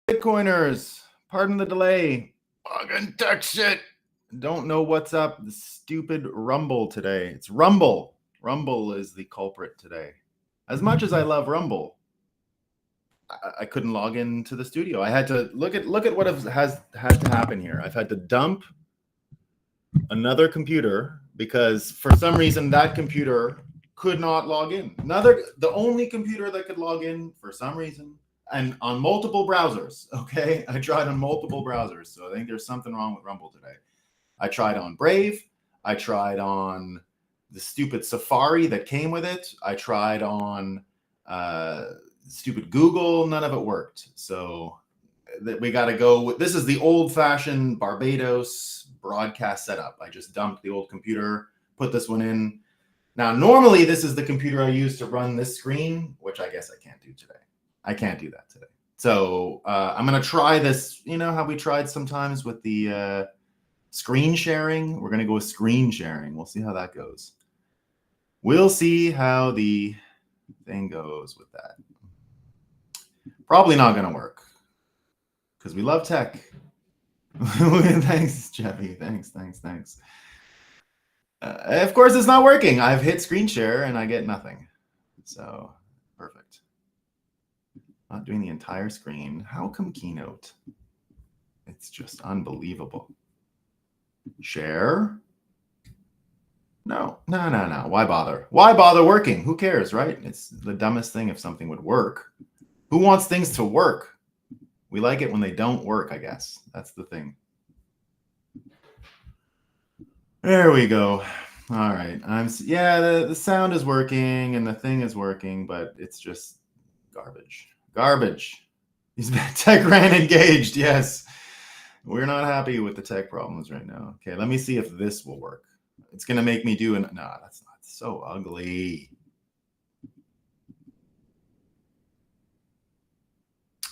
Bitcoiners, pardon the delay. Fucking tech shit. Don't know what's up. The stupid Rumble today. It's Rumble. Rumble is the culprit today. As much as I love Rumble, I couldn't log into the studio. I had to look at what has had to happen here. I've had to dump another computer because for some reason that computer could not log in. The only computer that could log in for some reason, and on multiple browsers. Okay, I tried on multiple browsers, so I think there's something wrong with Rumble today. I tried on Brave. I tried on the stupid Safari that came with it. I tried on stupid Google. None of it worked. So we got to go with, this is the old-fashioned Barbados broadcast setup. I just dumped the old computer, put this one in. Now, normally this is the computer I use to run this screen, which I guess I can't do today. I can't do that today. So I'm going to try this. You know how we tried sometimes with the screen sharing? We're going to go with screen sharing. We'll see how that goes. We'll see how the thing goes with that. Probably not going to work because we love tech. Thanks, Jeffy. Thanks. Of course, it's not working. I've hit screen share and I get nothing. So, perfect. Not doing the entire screen. How come Keynote? It's just unbelievable. Share? No. Why bother? Why bother working? Who cares, right? It's the dumbest thing if something would work. Who wants things to work? We like it when they don't work, I guess. That's the thing. There we go. All right. The sound is working and the thing is working, but it's just garbage. He's been tech ran engaged. Yes. We're not happy with the tech problems right now. Okay, let me see if this will work. It's going to make me do no, that's not so ugly.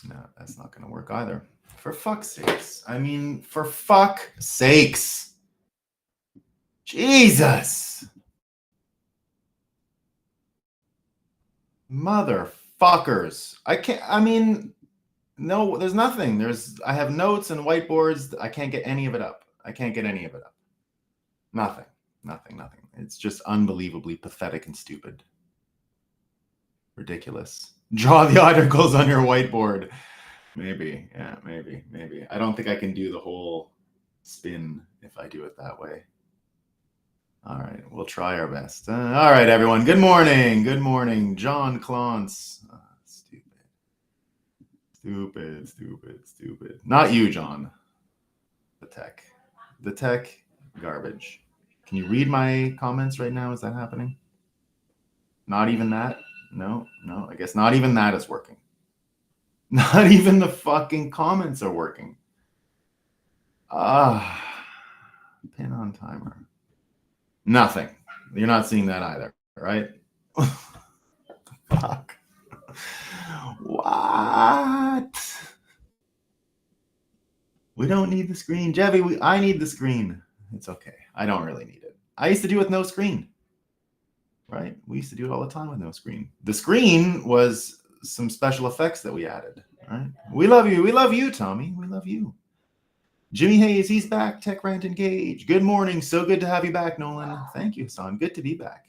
No, that's not going to work either. For fuck's sakes. I mean, for fuck's sakes. Jesus. Motherfuckers. No, there's nothing. I have notes and whiteboards. I can't get any of it up. Nothing. It's just unbelievably pathetic and stupid. Ridiculous. Draw the articles on your whiteboard. Maybe. Yeah, maybe. I don't think I can do the whole spin if I do it that way. All right, we'll try our best. All right, everyone. Good morning. John Clance. Stupid. Not you, John. The tech, garbage. Can you read my comments right now? Is that happening? Not even that? No. I guess not even that is working. Not even the fucking comments are working. Pin on timer. Nothing. You're not seeing that either, right? Fuck. What? We don't need the screen. Jeffy, I need the screen. It's okay. I don't really need it. I used to do it with no screen. Right? We used to do it all the time with no screen. The screen was some special effects that we added. Right? We love you. We love you, Tommy. We love you. Jimmy Hayes, he's back. Tech Rant Engage. Good morning. So good to have you back, Nolan. Thank you, son. Good to be back.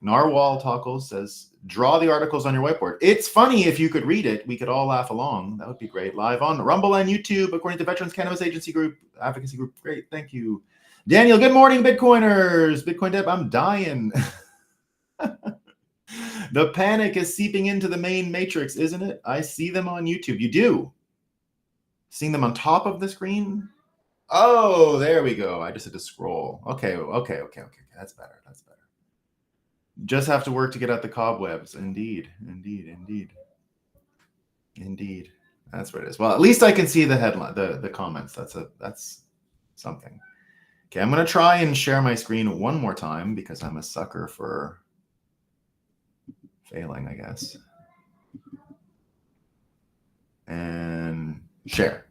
Narwhal Talkles says, draw the articles on your whiteboard. It's funny if you could read it. We could all laugh along. That would be great. Live on Rumble and YouTube, according to Veterans Cannabis Agency Group, Advocacy Group. Great. Thank you. Daniel, good morning, Bitcoiners. Bitcoin Deb, I'm dying. The panic is seeping into the main matrix, isn't it? I see them on YouTube. You do? Seeing them on top of the screen? Oh, there we go. I just had to scroll. Okay. That's better. Just have to work to get out the cobwebs. Indeed. That's what it is. Well, at least I can see the headline, the comments. That's something. Okay, I'm going to try and share my screen one more time because I'm a sucker for failing, I guess. And share.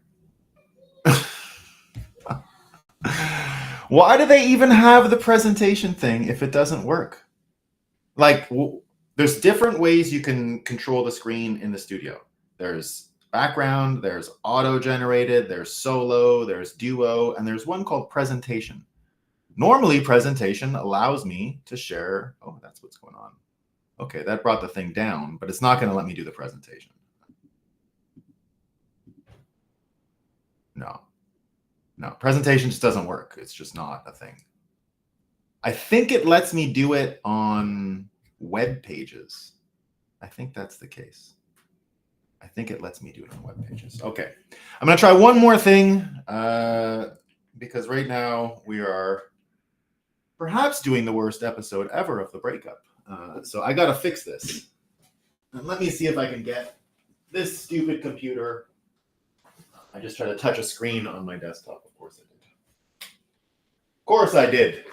Why do they even have the presentation thing if it doesn't work? Like, there's different ways you can control the screen in the studio. There's background, there's auto-generated, there's solo, there's duo, and there's one called presentation. Normally, presentation allows me to share. Oh, that's what's going on. Okay, that brought the thing down, but it's not going to let me do the presentation. No, presentation just doesn't work. It's just not a thing. I think it lets me do it on web pages. I think that's the case. I think it lets me do it on web pages. Okay, I'm going to try one more thing because right now we are perhaps doing the worst episode ever of The Breakup. So I got to fix this. And let me see if I can get this stupid computer. I just tried to touch a screen on my desktop. Of course I did. Of course I did.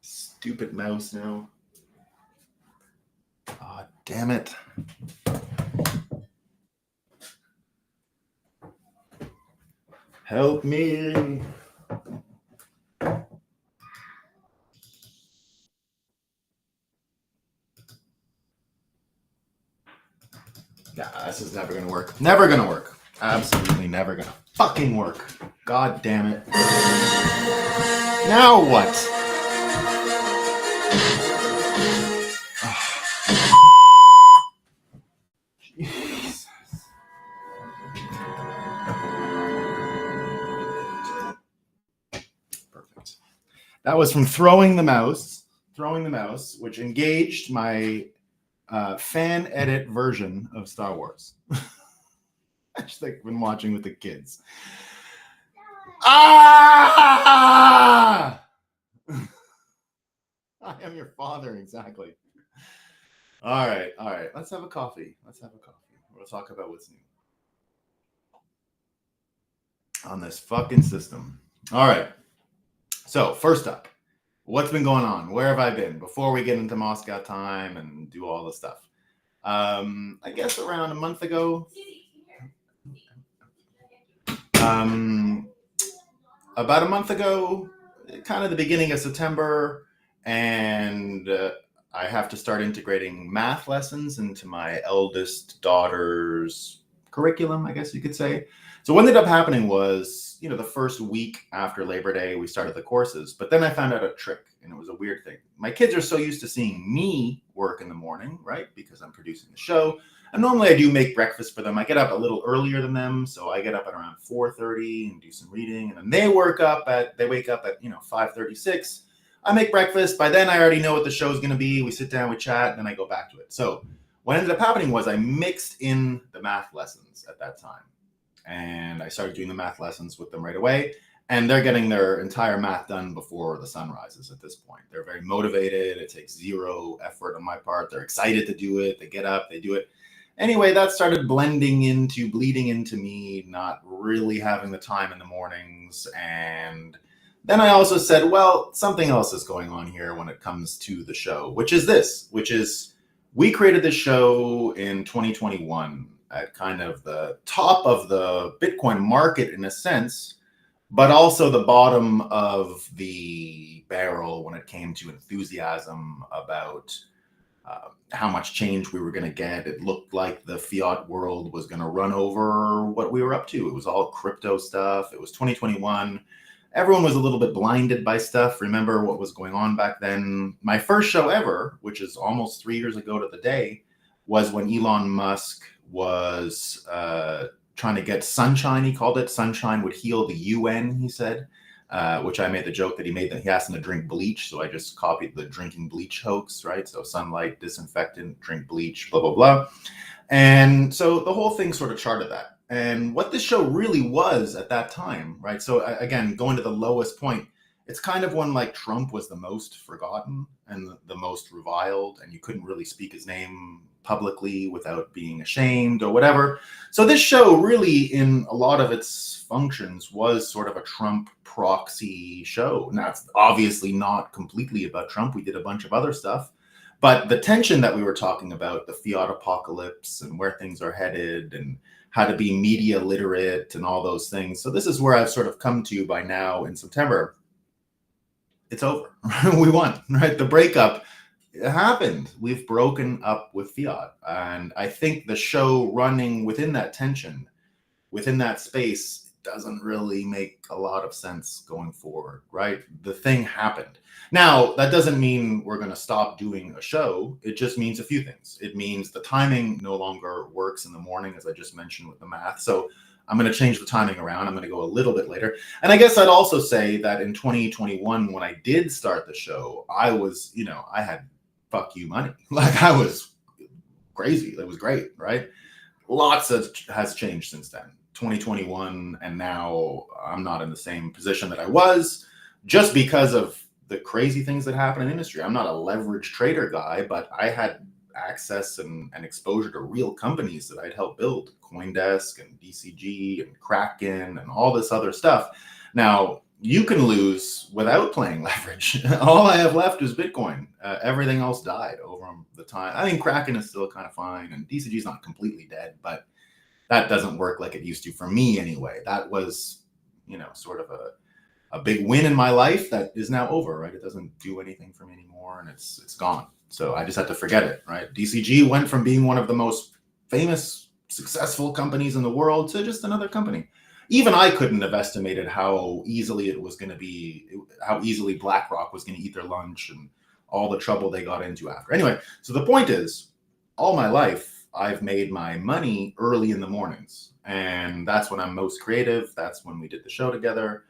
Stupid mouse now. Oh, damn it. Help me. Nah, this is never gonna work. Never gonna work. Absolutely never gonna fucking work. God damn it. Now what? Jesus. Perfect. That was from throwing the mouse, which engaged my fan edit version of Star Wars. Just like been watching with the kids. Ah! I am your father, exactly. All right. Let's have a coffee. We'll talk about what's new on this fucking system. All right. So first up, what's been going on? Where have I been? Before we get into Moscow time and do all the stuff. I guess around a month ago. About a month ago, kind of the beginning of September, and I have to start integrating math lessons into my eldest daughter's curriculum, I guess you could say. So what ended up happening was, the first week after Labor Day, we started the courses, but then I found out a trick, and it was a weird thing. My kids are so used to seeing me work in the morning, right? Because I'm producing the show. And normally I do make breakfast for them. I get up a little earlier than them. So I get up at around 4:30 and do some reading. And then they wake up at 5:36. I make breakfast. By then I already know what the show's going to be. We sit down, we chat, and then I go back to it. So what ended up happening was I mixed in the math lessons at that time. And I started doing the math lessons with them right away. And they're getting their entire math done before the sun rises at this point. They're very motivated. It takes zero effort on my part. They're excited to do it. They get up, they do it. Anyway, that started bleeding into me not really having the time in the mornings. And then I also said, well, something else is going on here when it comes to the show, which is we created this show in 2021 at kind of the top of the Bitcoin market in a sense, but also the bottom of the barrel when it came to enthusiasm about how much change we were going to get. It looked like the fiat world was going to run over what we were up to. It was all crypto stuff. It was 2021. Everyone was a little bit blinded by stuff. Remember what was going on back then. My first show ever, which is almost 3 years ago to the day, was when Elon Musk was trying to get sunshine. He called it sunshine would heal the UN, he said. Which I made the joke that he asked him to drink bleach. So I just copied the drinking bleach hoax, right? So sunlight, disinfectant, drink bleach, blah, blah, blah. And so the whole thing sort of charted that. And what this show really was at that time, right? So again, going to the lowest point, it's kind of when like Trump was the most forgotten and the most reviled, and you couldn't really speak his name publicly without being ashamed or whatever. So this show really, in a lot of its functions, was sort of a Trump proxy show. Now, it's obviously not completely about Trump. We did a bunch of other stuff. But the tension that we were talking about, the fiat apocalypse and where things are headed and how to be media literate and all those things. So this is where I've sort of come to by now in September. It's over. We won, right? The breakup It happened. We've broken up with Fiat. And I think the show running within that tension, within that space, doesn't really make a lot of sense going forward, right? The thing happened. Now, that doesn't mean we're going to stop doing a show. It just means a few things. It means the timing no longer works in the morning, as I just mentioned with the math. So I'm going to change the timing around. I'm going to go a little bit later. And I guess I'd also say that in 2021, when I did start the show, I was, I had fuck you money. Like, I was crazy. It was great, right? Lots has changed since then. 2021, and now I'm not in the same position that I was, just because of the crazy things that happen in the industry. I'm not a leverage trader guy, but I had access and exposure to real companies that I'd helped build, CoinDesk and DCG and Kraken and all this other stuff. Now, you can lose without playing leverage. All I have left is Bitcoin. Everything else died over the time. I think Kraken is still kind of fine, and DCG is not completely dead, but that doesn't work like it used to for me anyway. That was, sort of a big win in my life that is now over, right? It doesn't do anything for me anymore, and it's gone. So I just had to forget it, right? DCG went from being one of the most famous, successful companies in the world to just another company. Even I couldn't have estimated how easily how easily BlackRock was going to eat their lunch and all the trouble they got into after. Anyway, so the point is, all my life, I've made my money early in the mornings, and that's when I'm most creative. That's when we did the show together.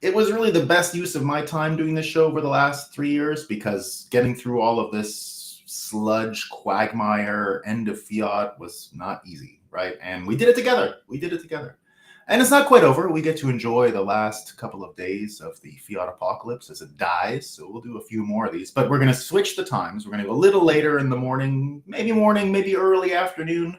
It was really the best use of my time doing this show over the last 3 years, because getting through all of this sludge quagmire end of Fiat was not easy, right? And we did it together. And it's not quite over. We get to enjoy the last couple of days of the Fiat apocalypse as it dies. So we'll do a few more of these, but we're going to switch the times. We're going to go a little later in the morning, maybe early afternoon.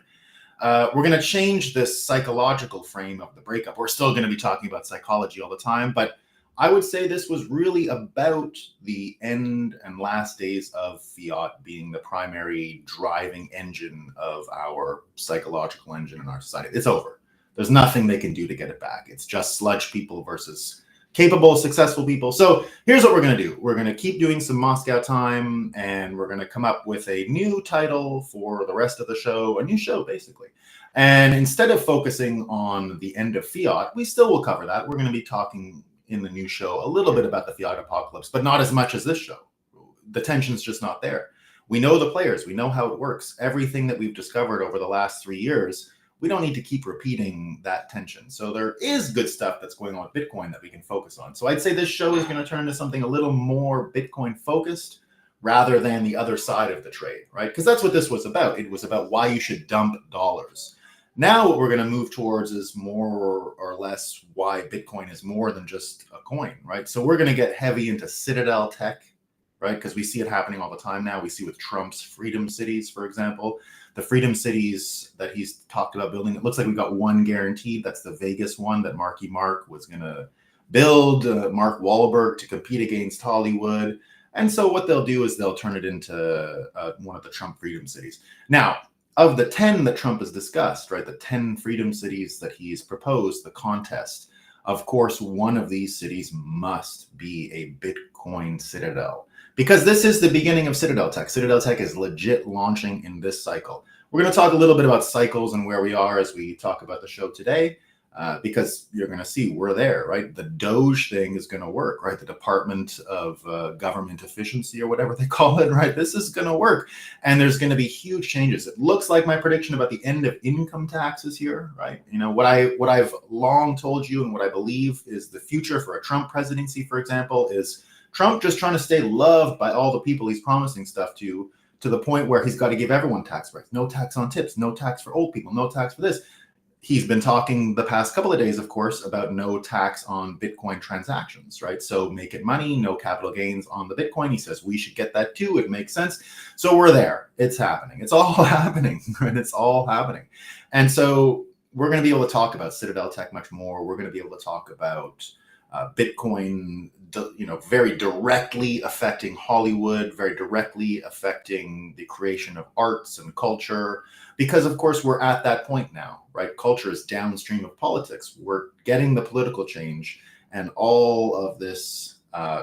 We're going to change this psychological frame of the breakup. We're still going to be talking about psychology all the time, but I would say this was really about the end and last days of Fiat being the primary driving engine of our psychological engine in our society. It's over. There's nothing they can do to get it back. It's just sludge people versus capable, successful people. So here's what we're going to do. We're going to keep doing some Moscow time, and we're going to come up with a new title for the rest of the show, a new show, basically. And instead of focusing on the end of Fiat, we still will cover that. We're going to be talking in the new show a little bit about the Fiat apocalypse, but not as much as this show. The tension's just not there. We know the players. We know how it works. Everything that we've discovered over the last 3 years, we don't need to keep repeating that tension. So there is good stuff that's going on with Bitcoin that we can focus on. So I'd say this show is going to turn into something a little more Bitcoin focused rather than the other side of the trade, right? Because that's what this was about. It was about why you should dump dollars. Now what we're going to move towards is more or less why Bitcoin is more than just a coin, right? So we're going to get heavy into Citadel Tech, right? Because we see it happening all the time now. We see with Trump's freedom cities, for example. The freedom cities that he's talked about building, it looks like we've got one guaranteed. That's the Vegas one that Marky Mark was going to build, Mark Wahlberg, to compete against Hollywood. And so what they'll do is they'll turn it into one of the Trump freedom cities. Now, of the 10 that Trump has discussed, right, the 10 freedom cities that he's proposed, the contest, of course, one of these cities must be a Bitcoin citadel. Because this is the beginning of Citadel Tech. Citadel Tech is legit launching in this cycle. We're going to talk a little bit about cycles and where we are as we talk about the show today, because you're going to see we're there, right? The Doge thing is going to work, right? The Department of Government Efficiency, or whatever they call it, right? This is going to work. And there's going to be huge changes. It looks like my prediction about the end of income taxes here, right? You know, what I've long told you and what I believe is the future for a Trump presidency, for example, is Trump just trying to stay loved by all the people he's promising stuff to the point where he's got to give everyone tax breaks. No tax on tips, no tax for old people, no tax for this. He's been talking the past couple of days, of course, about no tax on Bitcoin transactions, right? So make it money, no capital gains on the Bitcoin. He says we should get that too. It makes sense. So we're there. It's happening. It's all happening, right? It's all happening. And so we're going to be able to talk about Citadel Tech much more. We're going to be able to talk about Bitcoin, very directly affecting Hollywood, very directly affecting the creation of arts and culture, because of course we're at that point now, right? Culture is downstream of politics. We're getting the political change, and all of this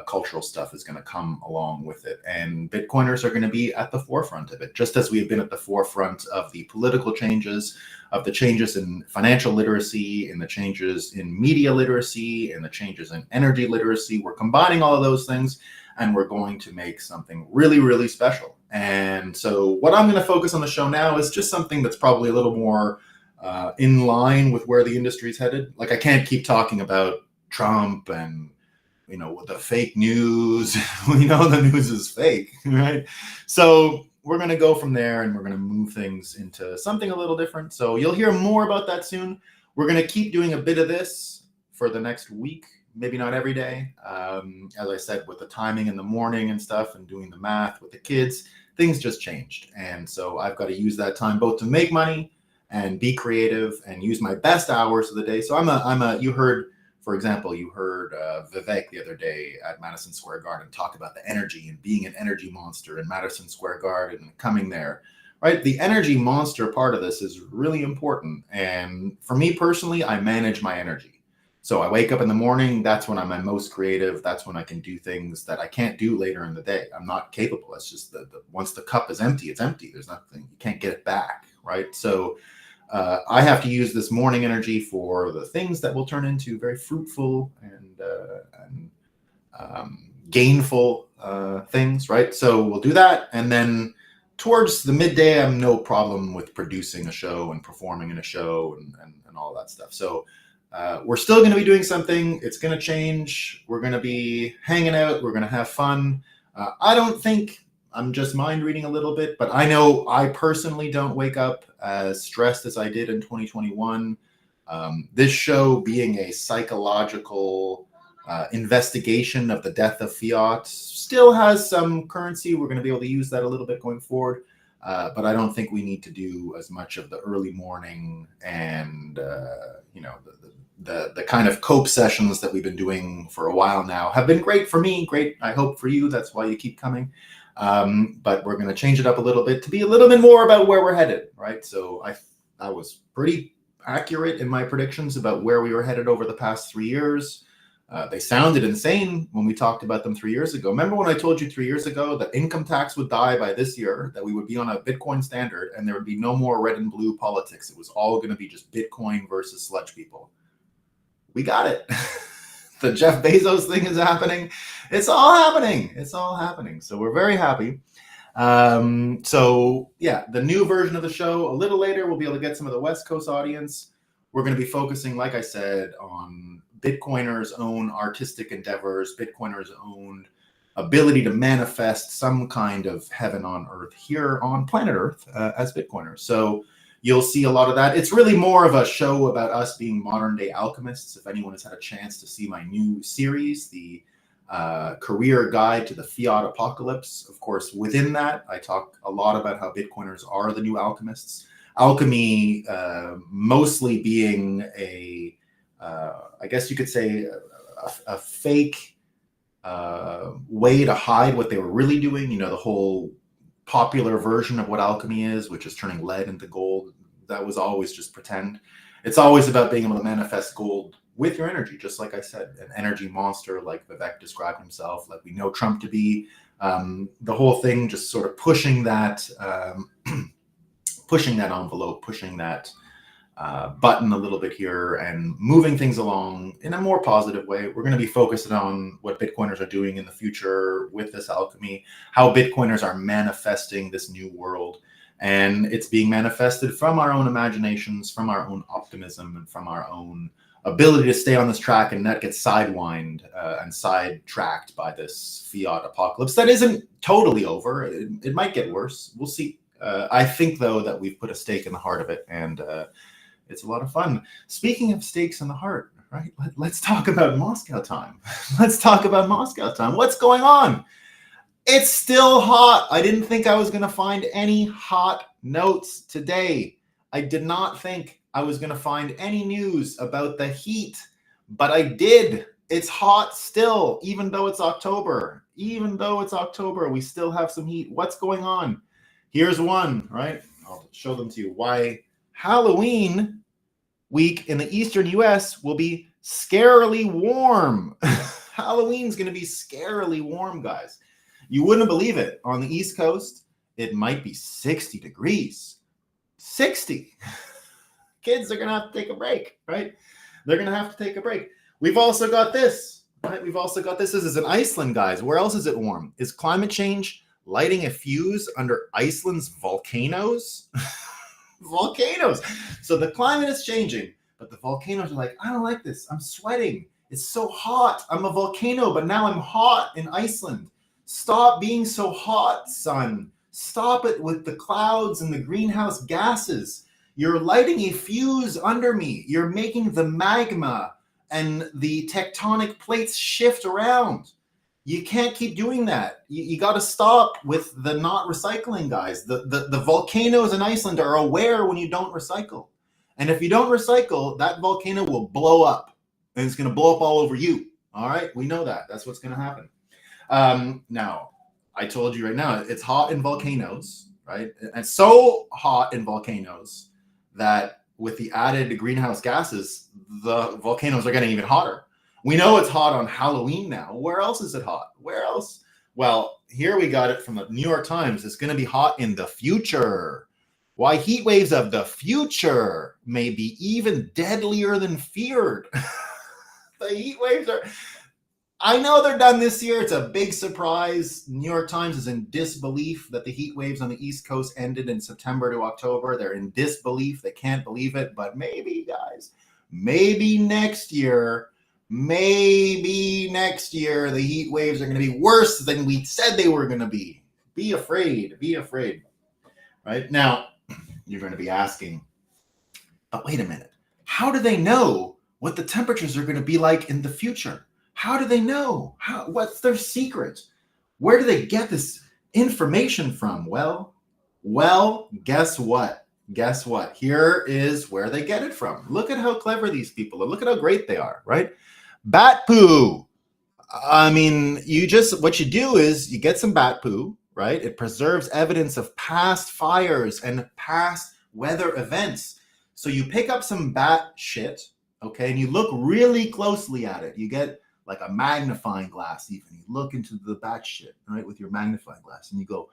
cultural stuff is going to come along with it. And Bitcoiners are going to be at the forefront of it, just as we have been at the forefront of the political changes, of the changes in financial literacy, in the changes in media literacy, and the changes in energy literacy. We're combining all of those things, and we're going to make something really, really special. And so what I'm going to focus on the show now is just something that's probably a little more in line with where the industry is headed. Like, I can't keep talking about Trump and the fake news. We know the news is fake, right? So we're going to go from there, and we're going to move things into something a little different. So you'll hear more about that soon. We're going to keep doing a bit of this for the next week, maybe not every day. As I said, with the timing in the morning and stuff and doing the math with the kids, things just changed. And so I've got to use that time both to make money and be creative and use my best hours of the day. So you heard Vivek the other day at Madison Square Garden talk about the energy and being an energy monster in Madison Square Garden and coming there, right? The energy monster part of this is really important. And for me personally, I manage my energy. So I wake up in the morning, that's when I'm my most creative. That's when I can do things that I can't do later in the day. I'm not capable. It's just once the cup is empty, it's empty. There's nothing, you can't get it back, right? So I have to use this morning energy for the things that will turn into very fruitful and gainful things, right? So we'll do that. And then towards the midday, I'm no problem with producing a show and performing in a show and all that stuff. So we're still going to be doing something. It's going to change. We're going to be hanging out. We're going to have fun. I don't think I'm just mind reading a little bit, but I know I personally don't wake up as stressed as I did in 2021. This show being a psychological investigation of the death of Fiat still has some currency. We're going to be able to use that a little bit going forward. But I don't think we need to do as much of the early morning and, the kind of cope sessions that we've been doing for a while now have been great for me. Great, I hope, for you. That's why you keep coming. But we're going to change it up a little bit to be a little bit more about where we're headed, right? So I was pretty accurate in my predictions about where we were headed over the past 3 years. They sounded insane when we talked about them 3 years ago. Remember when I told you 3 years ago that income tax would die by this year, that we would be on a Bitcoin standard, and there would be no more red and blue politics. It was all going to be just Bitcoin versus sludge people. We got it. The Jeff Bezos thing is happening. It's all happening. It's all happening. So we're very happy. So yeah, the new version of the show, a little later, we'll be able to get some of the West Coast audience. We're going to be focusing, like I said, on Bitcoiners' own artistic endeavors, Bitcoiners' own ability to manifest some kind of heaven on earth here on planet Earth as Bitcoiners. So you'll see a lot of that. It's really more of a show about us being modern day alchemists. If anyone has had a chance to see my new series, the Career Guide to the Fiat Apocalypse, of course, within that, I talk a lot about how Bitcoiners are the new alchemists. Alchemy mostly being I guess you could say, a fake way to hide what they were really doing. The whole popular version of what alchemy is, which is turning lead into gold. That was always just pretend. It's always about being able to manifest gold with your energy, just like I said, an energy monster, like Vivek described himself, like we know Trump to be. The whole thing just sort of pushing that envelope, pushing that button a little bit here and moving things along in a more positive way. We're going to be focused on what Bitcoiners are doing in the future with this alchemy, how Bitcoiners are manifesting this new world. And it's being manifested from our own imaginations, from our own optimism, and from our own ability to stay on this track and not get sidewind and sidetracked by this Fiat apocalypse that isn't totally over. It might get worse. We'll see. I think, though, that we've put a stake in the heart of it, and it's a lot of fun. Speaking of stakes in the heart, right? Let's talk about Moscow time. Let's talk about Moscow time. What's going on? It's still hot. I didn't think I was going to find any hot notes today. I did not think I was going to find any news about the heat, but I did. It's hot still, even though it's October. Even though it's October, we still have some heat. What's going on? Here's one, right? I'll show them to you. Why Halloween week in the eastern U.S. will be scarily warm. Halloween's going to be scarily warm, guys. You wouldn't believe it. On the East Coast, it might be 60 degrees. 60. Kids are going to have to take a break, right? They're going to have to take a break. We've also got this, right? We've also got this. This is in Iceland, guys. Where else is it warm? Is climate change lighting a fuse under Iceland's volcanoes? Volcanoes. So the climate is changing, but the volcanoes are like, I don't like this. I'm sweating. It's so hot. I'm a volcano, but now I'm hot in Iceland. Stop being so hot, sun. Stop it with the clouds and the greenhouse gases. You're lighting a fuse under me. You're making the magma and the tectonic plates shift around. You can't keep doing that. You got to stop with the not recycling, guys. The volcanoes in Iceland are aware when you don't recycle. And if you don't recycle, that volcano will blow up. And it's going to blow up all over you. All right? We know that. That's what's going to happen. Now, I told you right now, it's hot in volcanoes, right? And so hot in volcanoes that with the added greenhouse gases, the volcanoes are getting even hotter. We know it's hot on Halloween now. Where else is it hot? Where else? Well, here we got it from the New York Times. It's going to be hot in the future. Why heat waves of the future may be even deadlier than feared. The heat waves are... I know they're done this year. It's a big surprise. New York Times is in disbelief that the heat waves on the East Coast ended in September to October. They're in disbelief. They can't believe it. But maybe, guys, maybe next year, the heat waves are going to be worse than we said they were going to be. Be afraid. Be afraid. Right? Now, you're going to be asking, but wait a minute. How do they know what the temperatures are going to be like in the future? How do they know? What's their secret? Where do they get this information from? Well, guess what? Guess what? Here is where they get it from. Look at how clever these people are. Look at how great they are, right? Bat poo. I mean, what you do is you get some bat poo, right? It preserves evidence of past fires and past weather events. So you pick up some bat shit, okay, and you look really closely at it. You get like a magnifying glass even. You look into the bat shit, right, with your magnifying glass, and you go,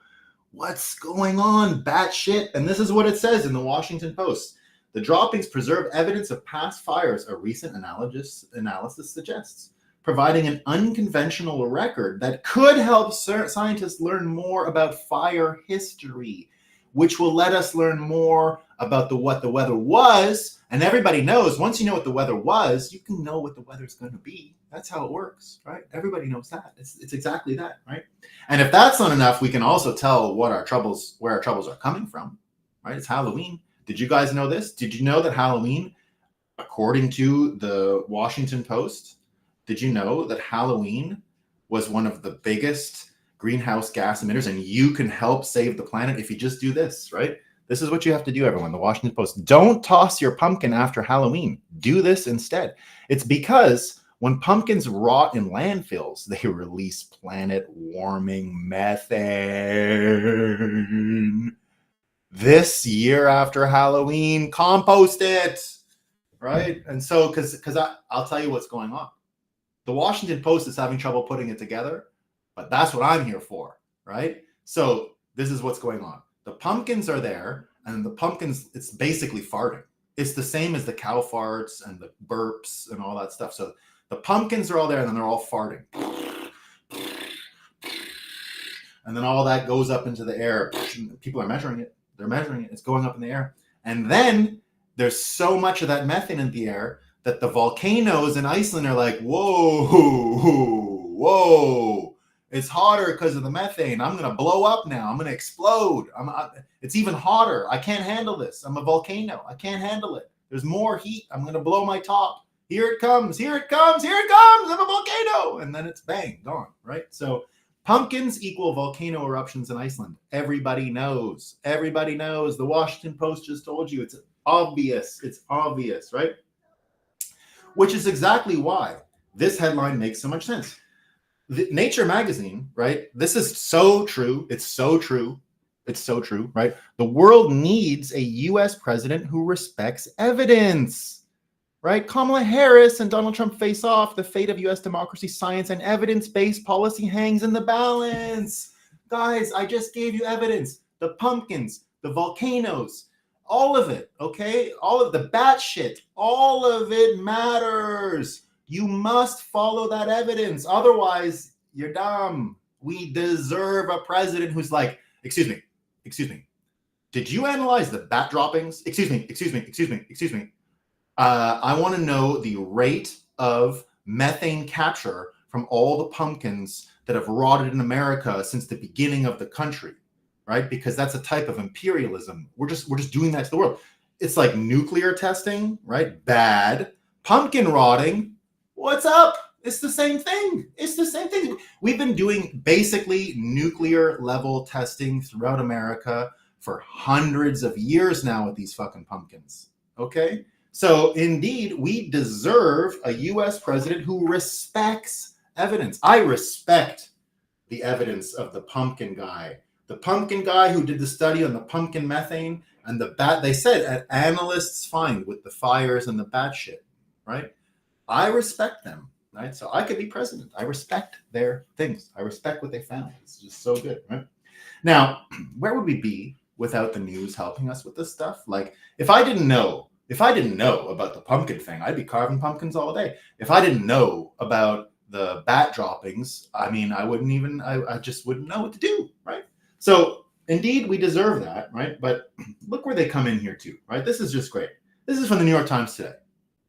what's going on, bat shit? And this is what it says in the Washington Post. The droppings preserve evidence of past fires, a recent analysis suggests, providing an unconventional record that could help scientists learn more about fire history, which will let us learn more about what the weather was. And everybody knows, once you know what the weather was, you can know what the weather's going to be. That's how it works, right? Everybody knows that. It's exactly that, right? And if that's not enough, we can also tell where our troubles are coming from, right? It's Halloween. Did you guys know this? Did you know that Halloween, according to the Washington Post, did you know that Halloween was one of the biggest greenhouse gas emitters, and you can help save the planet if you just do this, right? This is what you have to do, everyone. The Washington Post. Don't toss your pumpkin after Halloween. Do this instead. It's because when pumpkins rot in landfills, they release planet-warming methane. This year after Halloween, compost it, right? And so, because I'll tell you what's going on. The Washington Post is having trouble putting it together, but that's what I'm here for, right? So this is what's going on. The pumpkins are there, and the pumpkins, it's basically farting. It's the same as the cow farts and the burps and all that stuff. So the pumpkins are all there, and then they're all farting. And then all that goes up into the air. People are measuring it. They're measuring it. It's going up in the air. And then there's so much of that methane in the air that the volcanoes in Iceland are like, whoa. It's hotter because of the methane. I'm going to blow up now. I'm going to explode. It's even hotter. I can't handle this. I'm a volcano. I can't handle it. There's more heat. I'm going to blow my top. Here it comes. Here it comes. Here it comes. I'm a volcano. And then it's bang, gone, right? So pumpkins equal volcano eruptions in Iceland. Everybody knows. Everybody knows. The Washington Post just told you. It's obvious. It's obvious, right? Which is exactly why this headline makes so much sense. Nature magazine, right? This is so true. It's so true. It's so true, right? The world needs a U.S. president who respects evidence. right? Kamala Harris and Donald Trump face off. The fate of U.S. democracy, science, and evidence-based policy hangs in the balance. Guys, I just gave you evidence. The pumpkins, the volcanoes, all of it, okay? All of the bat shit, all of it matters. You must follow that evidence. Otherwise, you're dumb. We deserve a president who's like, excuse me. Did you analyze the bat droppings? Excuse me. I want to know the rate of methane capture from all the pumpkins that have rotted in America since the beginning of the country, right? Because that's a type of imperialism. We're just doing that to the world. It's like nuclear testing, right? Bad. Pumpkin rotting. What's up? It's the same thing. We've been doing basically nuclear level testing throughout America for hundreds of years now with these fucking pumpkins. Okay? So indeed, we deserve a US president who respects evidence. I respect the evidence of the pumpkin guy. The pumpkin guy who did the study on the pumpkin methane and the bat, they said analysts find with the fires and the bat shit, right? I respect them, right? So I could be president. I respect their things. I respect what they found. It's just so good, right? Now, where would we be without the news helping us with this stuff? Like, if I didn't know about the pumpkin thing, I'd be carving pumpkins all day. If I didn't know about the bat droppings, I mean, I just wouldn't know what to do, right? So indeed, we deserve that, right? But look where they come in here too, right? This is just great. This is from the New York Times today.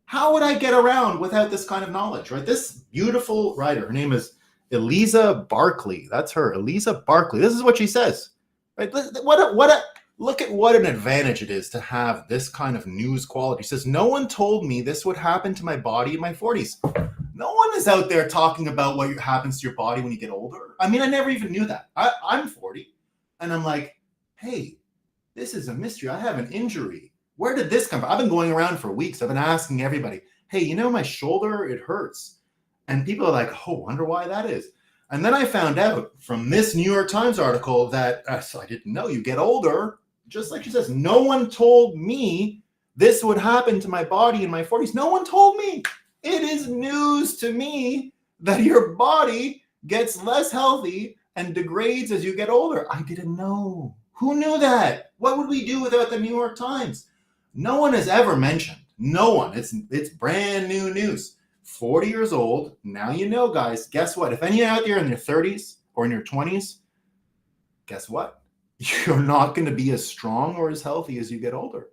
How would I get around without this kind of knowledge, right? This beautiful writer, her name is Eliza Barkley. That's her, Eliza Barkley. This is what she says, right? Look at what an advantage it is to have this kind of news quality. She says, no one told me this would happen to my body in my 40s. No one is out there talking about what happens to your body when you get older. I mean, I never even knew that. I'm 40, and I'm like, hey, this is a mystery. I have an injury. Where did this come from? I've been going around for weeks. I've been asking everybody, hey, my shoulder, it hurts. And people are like, oh, wonder why that is. And then I found out from this New York Times article that so I didn't know, you get older, just like she says, no one told me this would happen to my body in my 40s. No one told me. It is news to me that your body gets less healthy and degrades as you get older. I didn't know. Who knew that? What would we do without the New York Times? No one has ever mentioned. No one. It's brand new news. 40 years old. Now you know, guys. Guess what? If any out there in your 30s or in your 20s, guess what? You're not going to be as strong or as healthy as you get older.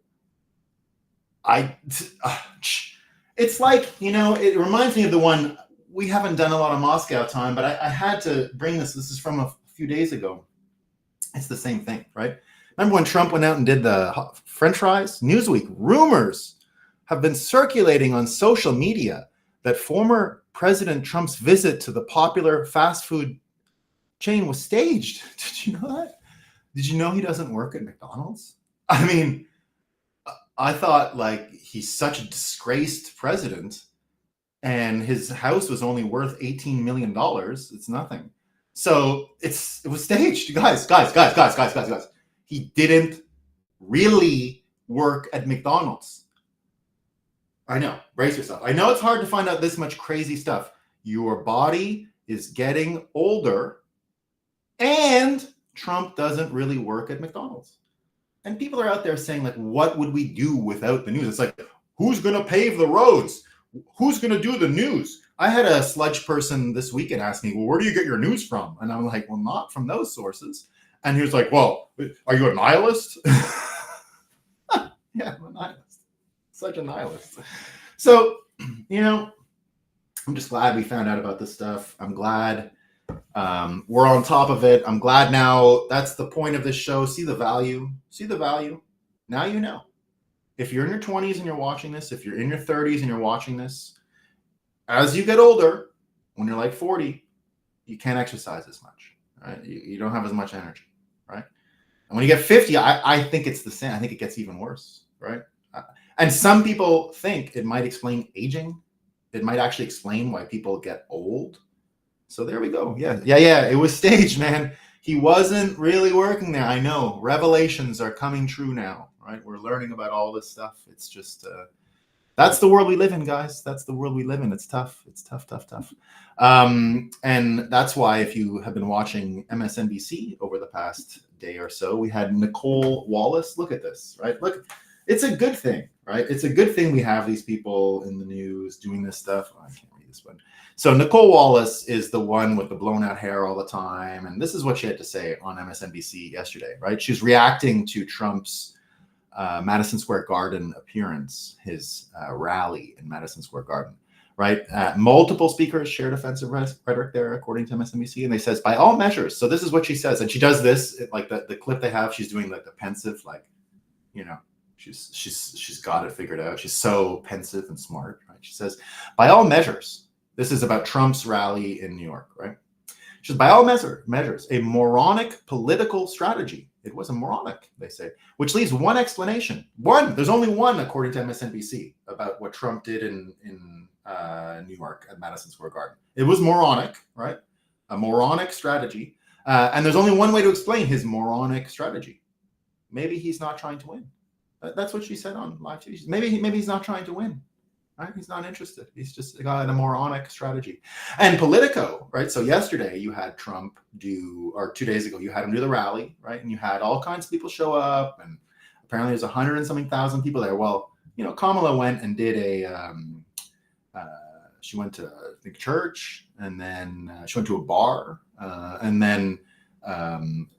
It's like, it reminds me of the one, we haven't done a lot of Moscow time, but I had to bring this. This is from a few days ago. It's the same thing, right? Remember when Trump went out and did the French fries? Newsweek, rumors have been circulating on social media that former President Trump's visit to the popular fast food chain was staged. Did you know that? Did you know he doesn't work at McDonald's? I mean, I thought like he's such a disgraced president and his house was only worth $18 million. It's nothing. So it was staged. Guys. He didn't really work at McDonald's. I know. Brace yourself. I know it's hard to find out this much crazy stuff. Your body is getting older and Trump doesn't really work at McDonald's. And people are out there saying, like, what would we do without the news? It's like, who's going to pave the roads? Who's going to do the news? I had a Sludge person this weekend ask me, well, where do you get your news from? And I'm like, well, not from those sources. And he was like, well, are you a nihilist? Yeah, I'm a nihilist. Such a nihilist. So, I'm just glad we found out about this stuff. I'm glad we're on top of it. I'm glad now. That's the point of this show. See the value. Now you know. If you're in your 20s and you're watching this, if you're in your 30s and you're watching this, as you get older, when you're like 40, you can't exercise as much, right? You don't have as much energy, right? And when you get 50, I think it's the same. I think it gets even worse, right? And some people think it might explain aging. It might actually explain why people get old. So there we go. Yeah. It was staged, man. He wasn't really working there. I know. Revelations are coming true now, right? We're learning about all this stuff. It's just That's the world we live in, guys. That's the world we live in. It's tough. It's tough. And that's why, if you have been watching MSNBC over the past day or so, we had Nicole Wallace. Look at this, right? Look, it's a good thing, right? It's a good thing we have these people in the news doing this stuff. Oh, I can't read this one. So Nicole Wallace is the one with the blown out hair all the time. And this is what she had to say on MSNBC yesterday, right? She's reacting to Trump's Madison Square Garden appearance, his rally in Madison Square Garden, right? Multiple speakers shared offensive rhetoric there, according to MSNBC, and they says, by all measures. So this is what she says, and she does this, like the clip they have. She's doing like the pensive, like, you know, she's got it figured out. She's so pensive and smart, right? She says, by all measures, this is about Trump's rally in New York, right? She says, by all measures, a moronic political strategy. It was a moronic, they say, which leaves one explanation. There's only one, according to MSNBC, about what Trump did in New York at Madison Square Garden. It was moronic, right? A moronic strategy. And there's only one way to explain his moronic strategy. Maybe he's not trying to win. That's what she said on live TV. Maybe he's not trying to win. Right? He's not interested. He's just got a moronic strategy. And Politico, right? So yesterday you had Trump or 2 days ago, you had him do the rally, right? And you had all kinds of people show up, and apparently there's 100 and something thousand people there. Well, you know, Kamala went and did she went to, I think, church, and then she went to a bar, and then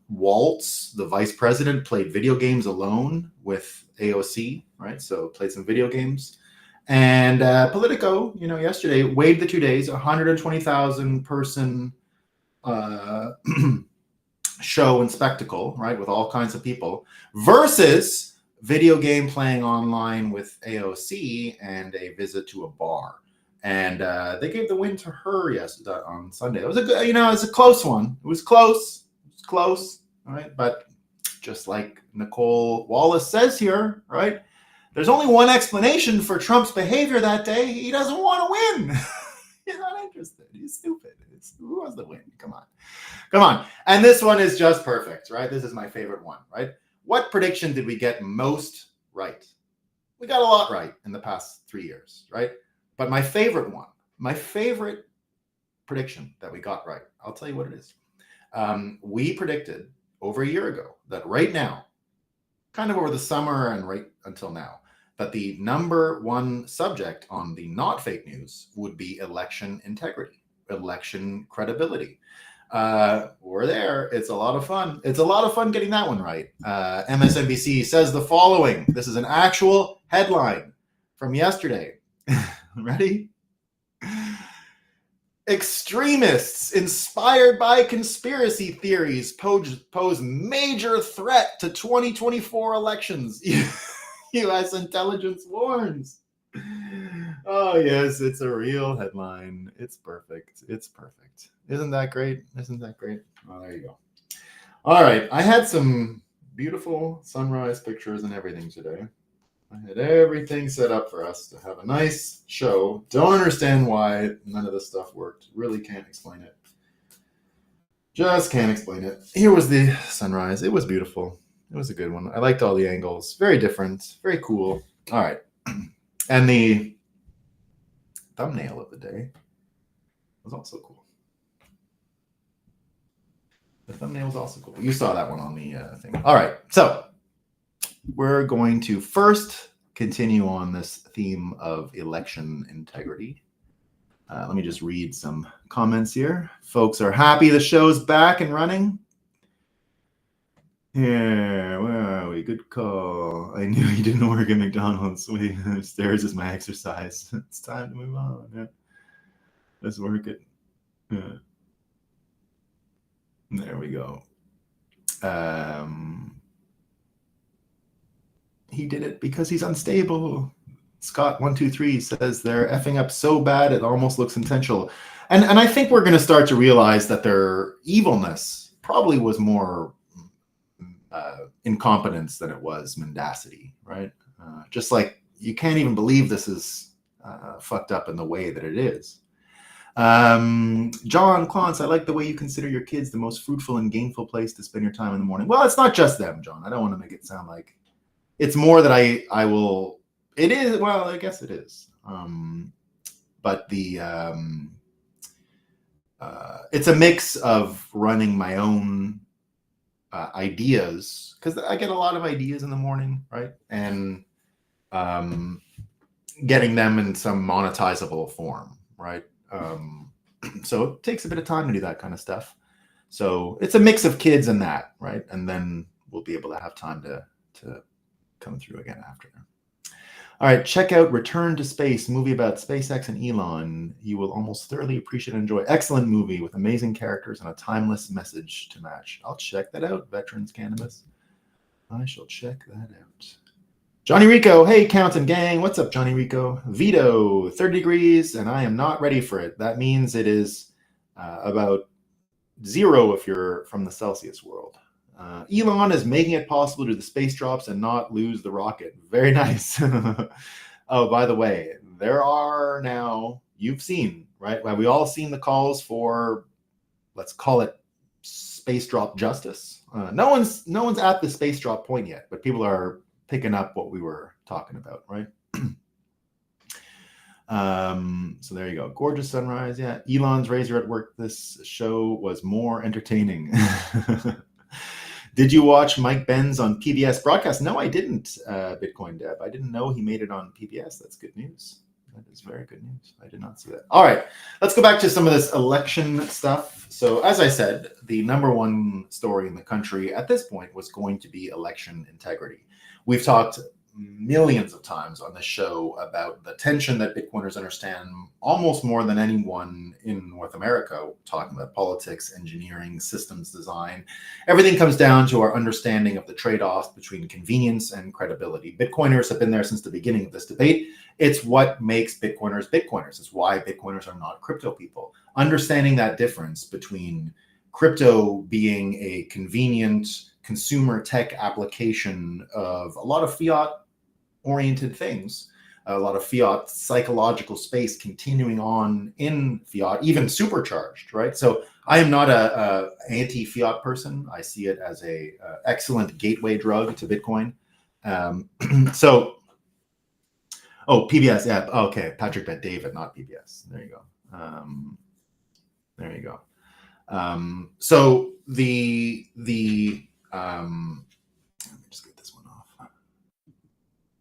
Waltz, the vice president, played video games alone with AOC, right? So played some video games. And Politico, you know, yesterday weighed the 2 days, 120,000 person show and spectacle, right, with all kinds of people, versus video game playing online with AOC and a visit to a bar. And they gave the win to her yesterday on Sunday. It was a good, you know, it's a close one. It was close, all right. But just like Nicole Wallace says here, right? There's only one explanation for Trump's behavior that day. He doesn't want to win. He's not interested. He's stupid. Who wants to win? Come on. And this one is just perfect, right? This is my favorite one, right? What prediction did we get most right? We got a lot right in the past 3 years, right? But my favorite prediction that we got right, I'll tell you what it is. We predicted over a year ago that right now, kind of over the summer and right until now, that the number one subject on the not fake news would be election integrity, election credibility. We're there. It's a lot of fun. It's a lot of fun getting that one right. MSNBC says the following. This is an actual headline from yesterday. Ready? Extremists inspired by conspiracy theories pose major threat to 2024 elections. U.S. intelligence warns. Oh, yes, it's a real headline. It's perfect. Isn't that great? Oh, there you go. All right. I had some beautiful sunrise pictures and everything today. I had everything set up for us to have a nice show. Don't understand why none of this stuff worked. Really can't explain it. Just can't explain it. Here was the sunrise. It was beautiful. It was a good one. I liked all the angles. Very different. Very cool. All right. And the thumbnail of the day was also cool. The thumbnail was also cool. You saw that one on the thing. All right. So we're going to first continue on this theme of election integrity. Let me just read some comments here. Folks are happy the show's back and running. Here, where are we? Good call. I knew you didn't work at McDonald's. Stairs is my exercise. It's time to move on. Yeah. Let's work it. Yeah. There we go. He did it because he's unstable. Scott123 says they're effing up so bad it almost looks intentional. And I think we're going to start to realize that their evilness probably was more incompetence than it was mendacity, right? Just like you can't even believe this is fucked up in the way that it is. John Clance, I like the way you consider your kids the most fruitful and gainful place to spend your time in the morning. Well, it's not just them, John. I don't want to make it sound like it's more that I will It is, well, I guess it is. But it's a mix of running my own ideas, because I get a lot of ideas in the morning, right? And getting them in some monetizable form, right? So it takes a bit of time to do that kind of stuff. So it's a mix of kids and that, right? And then we'll be able to have time to come through again after. All right, check out Return to Space, movie about SpaceX and Elon. You will almost thoroughly appreciate and enjoy. Excellent movie with amazing characters and a timeless message to match. I'll check that out, Veterans Cannabis. I shall check that out. Johnny Rico, hey, Count and gang. What's up, Johnny Rico? Vito, 30 degrees, and I am not ready for it. That means it is about 0 if you're from the Celsius world. Elon is making it possible to do the space drops and not lose the rocket. Very nice. Oh, by the way, there are now, you've seen, right? Well, we all seen the calls for, let's call it space drop justice. No one's at the space drop point yet, but people are picking up what we were talking about, right? So there you go. Gorgeous sunrise. Yeah. Elon's razor at work. This show was more entertaining. Did you watch Mike Benz on PBS broadcast? No, I didn't, Bitcoin Dev. I didn't know he made it on PBS. That's good news. That is very good news. I did not see that. All right, let's go back to some of this election stuff. So as I said, the number one story in the country at this point was going to be election integrity. We've talked millions of times on this show about the tension that Bitcoiners understand almost more than anyone in North America, talking about politics, engineering, systems design. Everything comes down to our understanding of the trade-offs between convenience and credibility. Bitcoiners have been there since the beginning of this debate. It's what makes Bitcoiners Bitcoiners. It's why Bitcoiners are not crypto people. Understanding that difference between crypto being a convenient consumer tech application of a lot of fiat oriented things, a lot of fiat psychological space continuing on in fiat, even supercharged, right? So I am not a anti-fiat person. I see it as a excellent gateway drug to Bitcoin. So, oh, PBS, yeah, okay, Patrick Bet David, not PBS. There you go. There you go. So the let me just get this one off.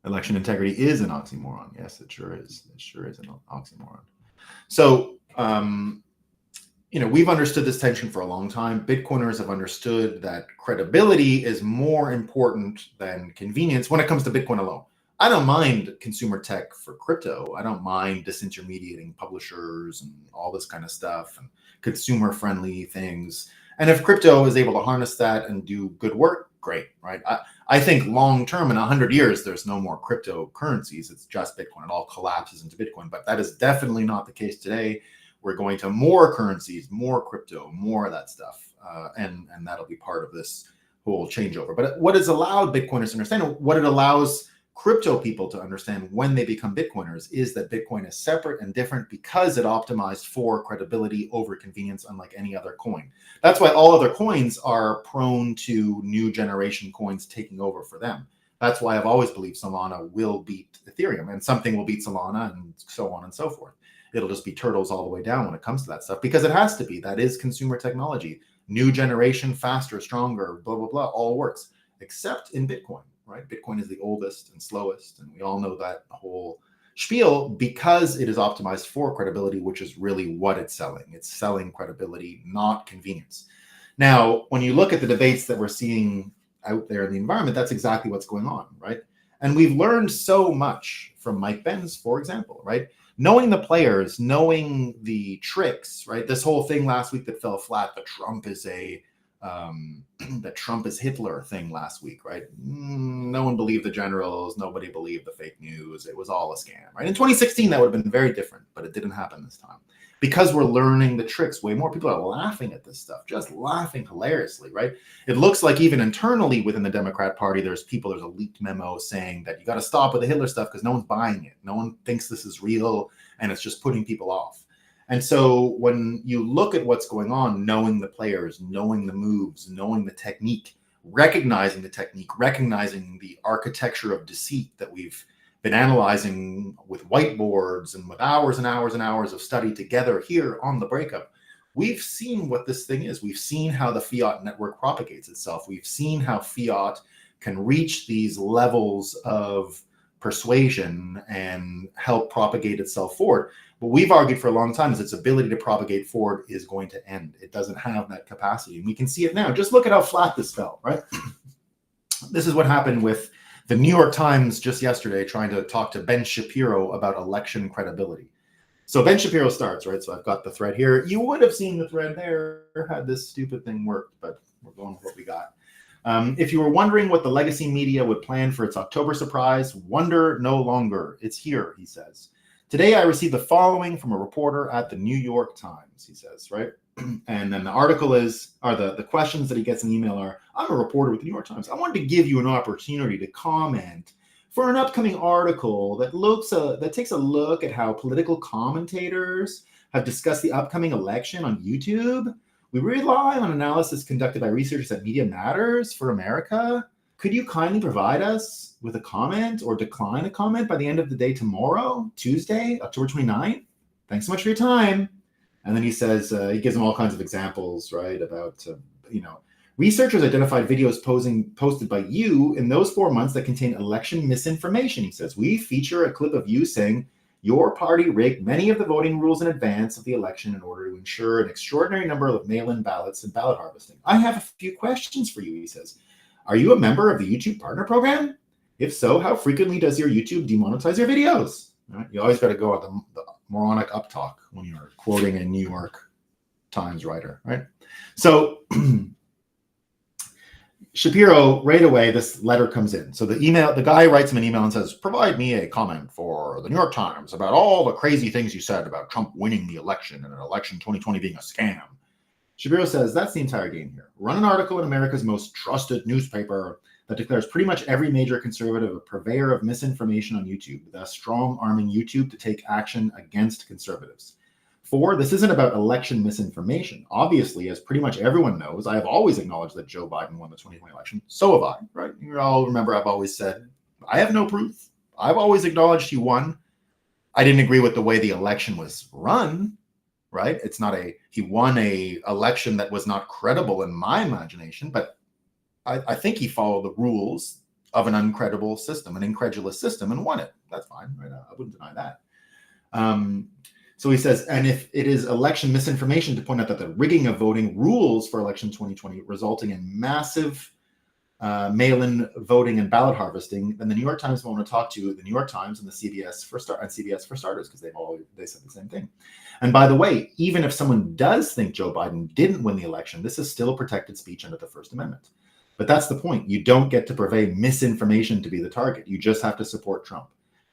Election integrity is an oxymoron. Yes, it sure is. It sure is an oxymoron. So, we've understood this tension for a long time. Bitcoiners have understood that credibility is more important than convenience when it comes to Bitcoin alone. I don't mind consumer tech for crypto. I don't mind disintermediating publishers and all this kind of stuff and consumer-friendly things. And if crypto is able to harness that and do good work, great, right? I think long-term, in 100 years, there's no more cryptocurrencies. It's just Bitcoin. It all collapses into Bitcoin. But that is definitely not the case today. We're going to more currencies, more crypto, more of that stuff. And that'll be part of this whole changeover. But what has allowed Bitcoiners to understand, what it allows crypto people to understand when they become Bitcoiners, is that Bitcoin is separate and different because it optimized for credibility over convenience, unlike any other coin. That's why all other coins are prone to new generation coins taking over for them. That's why I've always believed Solana will beat Ethereum, and something will beat Solana, and so on and so forth. It'll just be turtles all the way down when it comes to that stuff, because it has to be. That is consumer technology. New generation, faster, stronger, blah, blah, blah, all works, except in Bitcoin. Right? Bitcoin is the oldest and slowest, and we all know that whole spiel because it is optimized for credibility, which is really what it's selling. It's selling credibility, not convenience. Now, when you look at the debates that we're seeing out there in the environment, that's exactly what's going on, right? And we've learned so much from Mike Benz, for example, right? Knowing the players, knowing the tricks, right? This whole thing last week that fell flat, that Trump is that Trump is Hitler thing last week, right? No one believed the generals. Nobody believed the fake news. It was all a scam, right? In 2016, that would have been very different, but it didn't happen this time. Because we're learning the tricks, way more people are laughing at this stuff, just laughing hilariously, right? It looks like even internally within the Democrat Party, there's a leaked memo saying that you got to stop with the Hitler stuff because no one's buying it. No one thinks this is real, and it's just putting people off. And so when you look at what's going on, knowing the players, knowing the moves, knowing the technique, recognizing the technique, recognizing the architecture of deceit that we've been analyzing with whiteboards and with hours and hours and hours of study together here on the breakup, we've seen what this thing is. We've seen how the fiat network propagates itself. We've seen how fiat can reach these levels of persuasion and help propagate itself forward. What we've argued for a long time is its ability to propagate forward is going to end. It doesn't have that capacity. And we can see it now. Just look at how flat this fell, right? This is what happened with the New York Times just yesterday trying to talk to Ben Shapiro about election credibility. So Ben Shapiro starts, right? So I've got the thread here. You would have seen the thread there had this stupid thing worked, but we're going with what we got. If you were wondering what the legacy media would plan for its October surprise, wonder no longer. It's here, he says. Today, I received the following from a reporter at the New York Times, he says, right? And then the article the questions that he gets in the email are, I'm a reporter with the New York Times. I wanted to give you an opportunity to comment for an upcoming article that takes a look at how political commentators have discussed the upcoming election on YouTube. We rely on analysis conducted by researchers at Media Matters for America. Could you kindly provide us with a comment or decline a comment by the end of the day tomorrow, Tuesday, October 29th? Thanks so much for your time. And then he says, he gives them all kinds of examples, right, about, researchers identified videos posted by you in those 4 months that contain election misinformation. He says, we feature a clip of you saying your party rigged many of the voting rules in advance of the election in order to ensure an extraordinary number of mail-in ballots and ballot harvesting. I have a few questions for you, he says. Are you a member of the YouTube Partner Program? If so, how frequently does your YouTube demonetize your videos? Right? You always got to go on the moronic uptalk when you're quoting a New York Times writer, right? So Shapiro, right away, this letter comes in. So the guy writes him an email and says, provide me a comment for the New York Times about all the crazy things you said about Trump winning the election and an election 2020 being a scam. Shapiro says, that's the entire game here. Run an article in America's most trusted newspaper that declares pretty much every major conservative a purveyor of misinformation on YouTube, thus strong-arming YouTube to take action against conservatives. 4, this isn't about election misinformation. Obviously, as pretty much everyone knows, I have always acknowledged that Joe Biden won the 2020 election. So have I, right? You all remember I've always said, I have no proof. I've always acknowledged he won. I didn't agree with the way the election was run, right? It's not he won a election that was not credible in my imagination, but I think he followed the rules of an incredulous system and won it. That's fine, right? I wouldn't deny that. So he says, and if it is election misinformation to point out that the rigging of voting rules for election 2020 resulting in massive mail-in voting and ballot harvesting, then the New York Times want to talk to the New York Times and the CBS for starters, because they said the same thing. And by the way, even if someone does think Joe Biden didn't win the election, this is still protected speech under the First Amendment. But that's the point. You don't get to purvey misinformation to be the target. You just have to support Trump.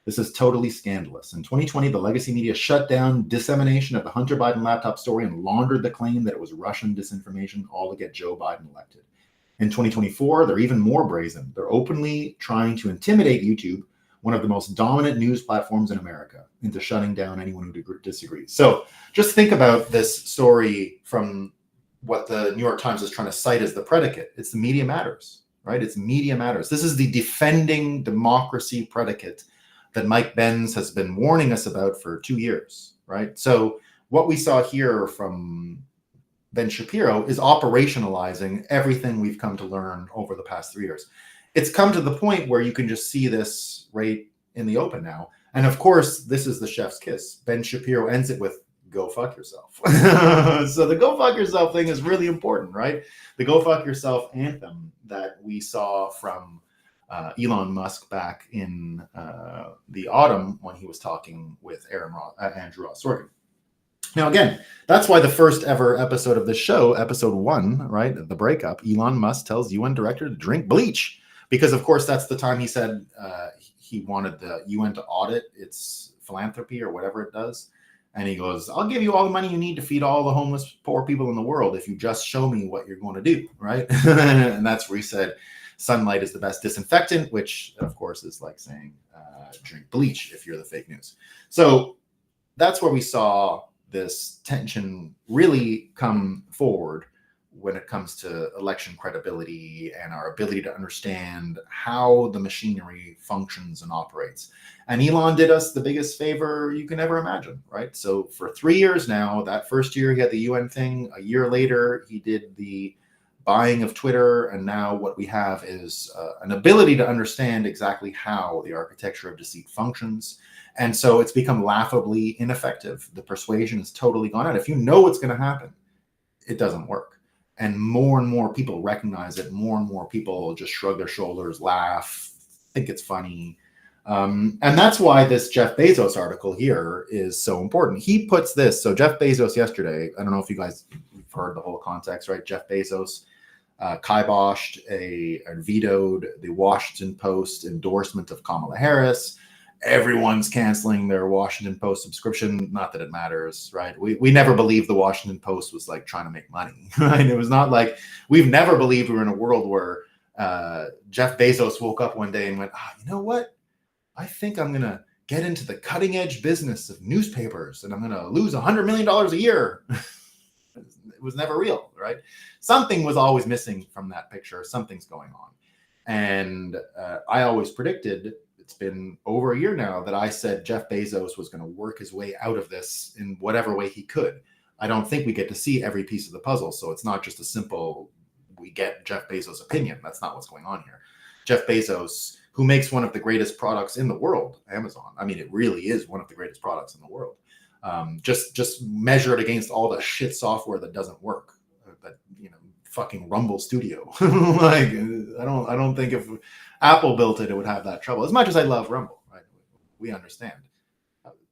This is totally scandalous. In 2020, the legacy media shut down dissemination of the Hunter Biden laptop story and laundered the claim that it was Russian disinformation, all to get Joe Biden elected. In 2024, they're even more brazen. They're openly trying to intimidate YouTube, one of the most dominant news platforms in America, into shutting down anyone who disagrees. So just think about this story from what the New York Times is trying to cite as the predicate. It's the media matters, right? It's media matters. This is the defending democracy predicate that Mike Benz has been warning us about for 2 years, right? So what we saw here from Ben Shapiro is operationalizing everything we've come to learn over the past 3 years. It's come to the point where you can just see this right in the open now. And of course, this is the chef's kiss. Ben Shapiro ends it with, go fuck yourself. So the go fuck yourself thing is really important, right? The go fuck yourself anthem that we saw from Elon Musk back in the autumn when he was talking with Andrew Ross Sorkin. Now, again, that's why the first ever episode of the show, episode 1, right, the breakup, Elon Musk tells UN director to drink bleach. Because, of course, that's the time he said he wanted the UN to audit its philanthropy or whatever it does. And he goes, I'll give you all the money you need to feed all the homeless, poor people in the world if you just show me what you're going to do, right? And that's where he said sunlight is the best disinfectant, which, of course, is like saying drink bleach if you're the fake news. So that's where we saw this tension really come forward when it comes to election credibility and our ability to understand how the machinery functions and operates. And Elon did us the biggest favor you can ever imagine, right? So for 3 years now, that first year he had the UN thing, a year later he did the buying of Twitter, and now what we have is an ability to understand exactly how the architecture of deceit functions. And so it's become laughably ineffective. The persuasion is totally gone out. If you know what's going to happen, it doesn't work. And more people recognize it. More and more people just shrug their shoulders, laugh, think it's funny. And that's why this Jeff Bezos article here is so important. He puts this, so Jeff Bezos yesterday, I don't know if you guys have heard the whole context, right? Jeff Bezos kiboshed and vetoed the Washington Post endorsement of Kamala Harris. Everyone's canceling their Washington Post subscription. Not that it matters, right? We never believed the Washington Post was like trying to make money, right? It was not like, we've never believed we were in a world where Jeff Bezos woke up one day and went, you know what? I think I'm going to get into the cutting edge business of newspapers and I'm going to lose $100 million a year. It was never real, right? Something was always missing from that picture. Something's going on. And I always predicted, it's been over a year now, that I said Jeff Bezos was going to work his way out of this in whatever way he could. I don't think we get to see every piece of the puzzle. So it's not just a simple, we get Jeff Bezos' opinion. That's not what's going on here. Jeff Bezos, who makes one of the greatest products in the world, Amazon. I mean, it really is one of the greatest products in the world. Just measure it against all the shit software that doesn't work. That, fucking Rumble Studio. Like, I don't think if Apple built it, it would have that trouble. As much as I love Rumble, right? We understand.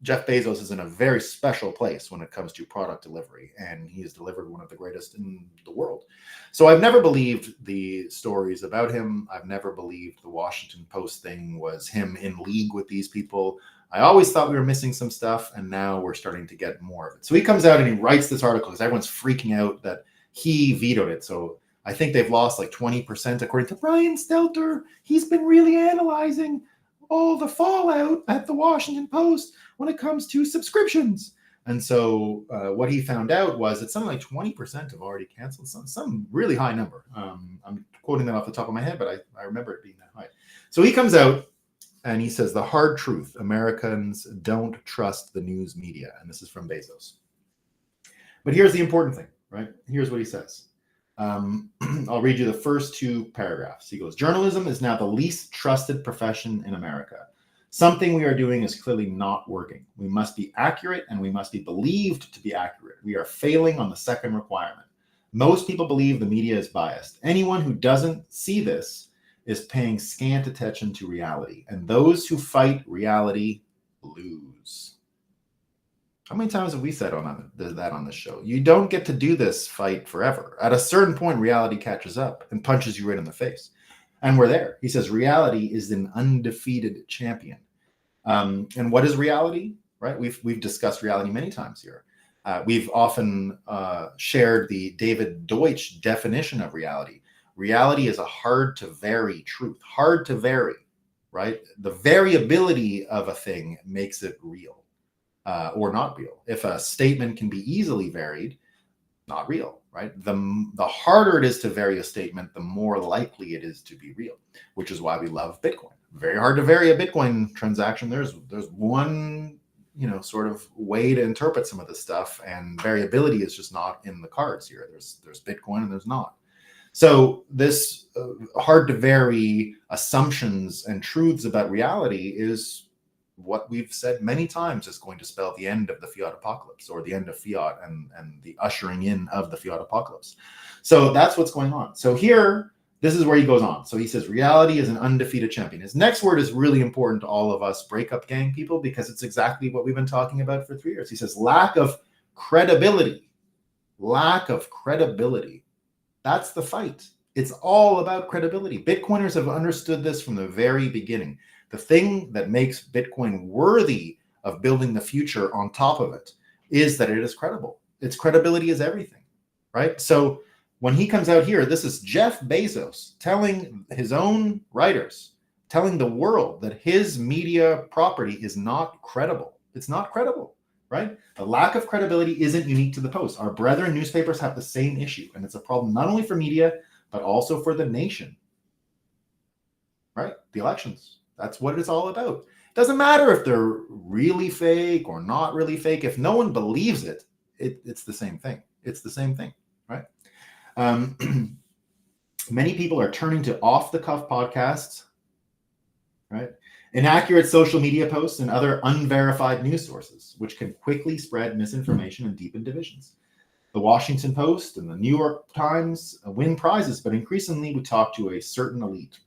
Jeff Bezos is in a very special place when it comes to product delivery, and he has delivered one of the greatest in the world. So I've never believed the stories about him. I've never believed the Washington Post thing was him in league with these people. I always thought we were missing some stuff, and now we're starting to get more of it. So he comes out and he writes this article because everyone's freaking out that he vetoed it. So I think they've lost like 20% according to Brian Stelter. He's been really analyzing all the fallout at the Washington Post when it comes to subscriptions. And so what he found out was that something like 20% have already canceled, some really high number. I'm quoting that off the top of my head, but I remember it being that high. So he comes out and he says, the hard truth, Americans don't trust the news media. And this is from Bezos. But here's the important thing, right? Here's what he says. I'll read you the first two paragraphs. He goes, journalism is now the least trusted profession in America. Something we are doing is clearly not working. We must be accurate and we must be believed to be accurate. We are failing on the second requirement. Most people believe the media is biased. Anyone who doesn't see this is paying scant attention to reality. And those who fight reality lose. How many times have we said that on this show? You don't get to do this fight forever. At a certain point, reality catches up and punches you right in the face. And we're there. He says reality is an undefeated champion. And what is reality? Right? We've discussed reality many times here. We've often shared the David Deutsch definition of reality. Reality is a hard to vary truth. Hard to vary, right? The variability of a thing makes it real. Or not real. If a statement can be easily varied, not real, right? The harder it is to vary a statement, the more likely it is to be real, which is why we love Bitcoin. Very hard to vary a Bitcoin transaction. There's one, sort of way to interpret some of this stuff, and variability is just not in the cards here. There's Bitcoin and there's not. So this hard to vary assumptions and truths about reality is what we've said many times is going to spell the end of the fiat apocalypse, or the end of fiat and the ushering in of the fiat apocalypse. So that's what's going on. So here, this is where he goes on. So he says, reality is an undefeated champion. His next word is really important to all of us breakup gang people, because it's exactly what we've been talking about for 3 years. He says, lack of credibility. Lack of credibility. That's the fight. It's all about credibility. Bitcoiners have understood this from the very beginning. The thing that makes Bitcoin worthy of building the future on top of it is that it is credible. Its credibility is everything, right? So when he comes out here, this is Jeff Bezos telling his own writers, telling the world that his media property is not credible. It's not credible, right? The lack of credibility isn't unique to the Post. Our brethren newspapers have the same issue, and it's a problem not only for media, but also for the nation, right? The elections. That's what it's all about. It doesn't matter if they're really fake or not really fake. If no one believes it, it's the same thing. It's the same thing, right? Many people are turning to off-the-cuff podcasts, right? Inaccurate social media posts and other unverified news sources, which can quickly spread misinformation and deepen divisions. The Washington Post and the New York Times win prizes, but increasingly we talk to a certain elite.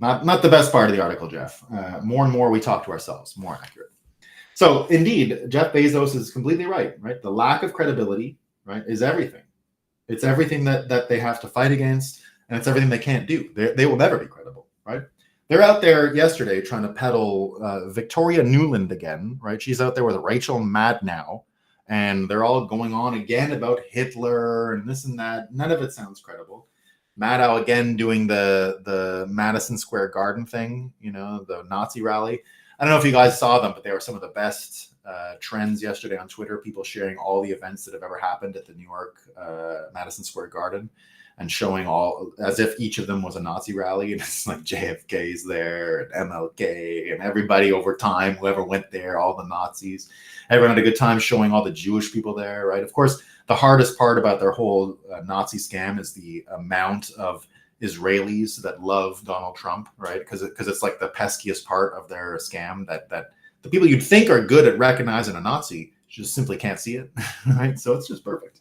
Not the best part of the article, Jeff. More and more we talk to ourselves, more accurate. So indeed, Jeff Bezos is completely right? The lack of credibility, right, is everything. It's everything that they have to fight against, and it's everything they can't do. They will never be credible, right? They're out there yesterday trying to peddle Victoria Nuland again, right? She's out there with Rachel Maddow, and they're all going on again about Hitler and this and that. None of it sounds credible. Maddow again doing the Madison Square Garden thing, the Nazi rally. I don't know if you guys saw them, but they were some of the best trends yesterday on Twitter. People sharing all the events that have ever happened at the New York Madison Square Garden and showing all as if each of them was a Nazi rally. And it's like JFK's there and MLK and everybody over time, whoever went there, all the Nazis. Everyone had a good time showing all the Jewish people there, right? Of course, the hardest part about their whole Nazi scam is the amount of Israelis that love Donald Trump, right? Because it's like the peskiest part of their scam that the people you'd think are good at recognizing a Nazi just simply can't see it, right? So it's just perfect.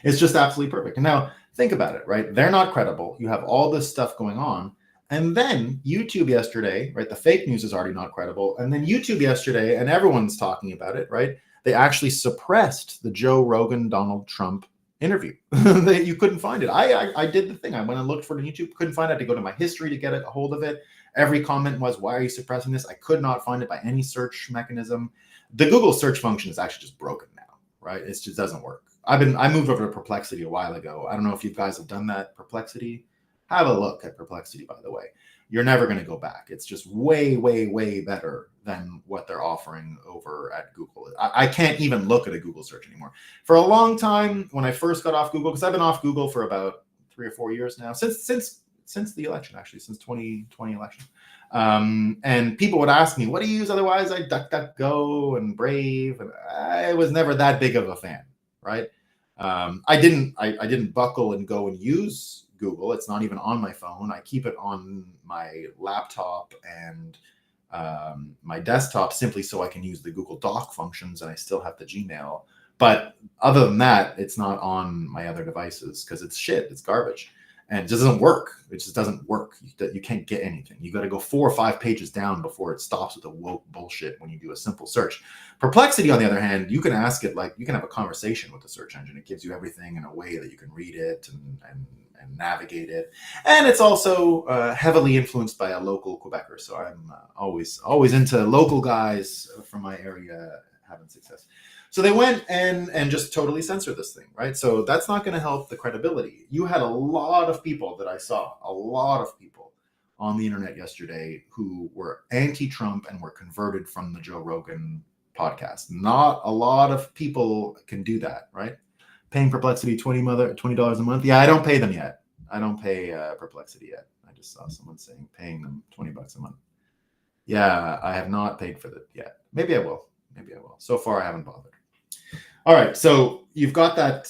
It's just absolutely perfect. And now think about it, right? They're not credible. You have all this stuff going on. And then YouTube yesterday, right? The fake news is already not credible. And then YouTube yesterday, and everyone's talking about it, right? They actually suppressed the Joe Rogan, Donald Trump interview. You couldn't find it. I did the thing. I went and looked for it on YouTube, couldn't find it. I had to go to my history to get a hold of it. Every comment was, why are you suppressing this? I could not find it by any search mechanism. The Google search function is actually just broken now, right? It just doesn't work. I moved over to Perplexity a while ago. I don't know if you guys have done that, Perplexity. Have a look at Perplexity, by the way. You're never going to go back. It's just way, way, way better than what they're offering over at Google. I can't even look at a Google search anymore. For a long time, when I first got off Google, because I've been off Google for about 3 or 4 years now, since the election, actually, since 2020 election. And people would ask me, what do you use otherwise? I DuckDuckGo and Brave, and I was never that big of a fan, right? I didn't buckle and go and use Google. It's not even on my phone. I keep it on my laptop and my desktop simply so I can use the Google Doc functions, and I still have the Gmail. But other than that, it's not on my other devices because it's shit. It's garbage. And it just doesn't work. It just doesn't work. You can't get anything. You got to go 4 or 5 pages down before it stops with the woke bullshit when you do a simple search. Perplexity, on the other hand, you can ask it, like, you can have a conversation with the search engine. It gives you everything in a way that you can read it and navigate it. And it's also heavily influenced by a local Quebecer. So I'm always into local guys from my area having success. So they went and just totally censored this thing, right? So that's not going to help the credibility. You had a lot of people that I saw, a lot of people on the internet yesterday who were anti-Trump and were converted from the Joe Rogan podcast. Not a lot of people can do that, right? Paying Perplexity $20 a month. Yeah, I don't pay them yet. I don't pay Perplexity yet. I just saw someone saying paying them $20 a month. Yeah, I have not paid for that yet. Maybe I will. So far, I haven't bothered. All right, so you've got that.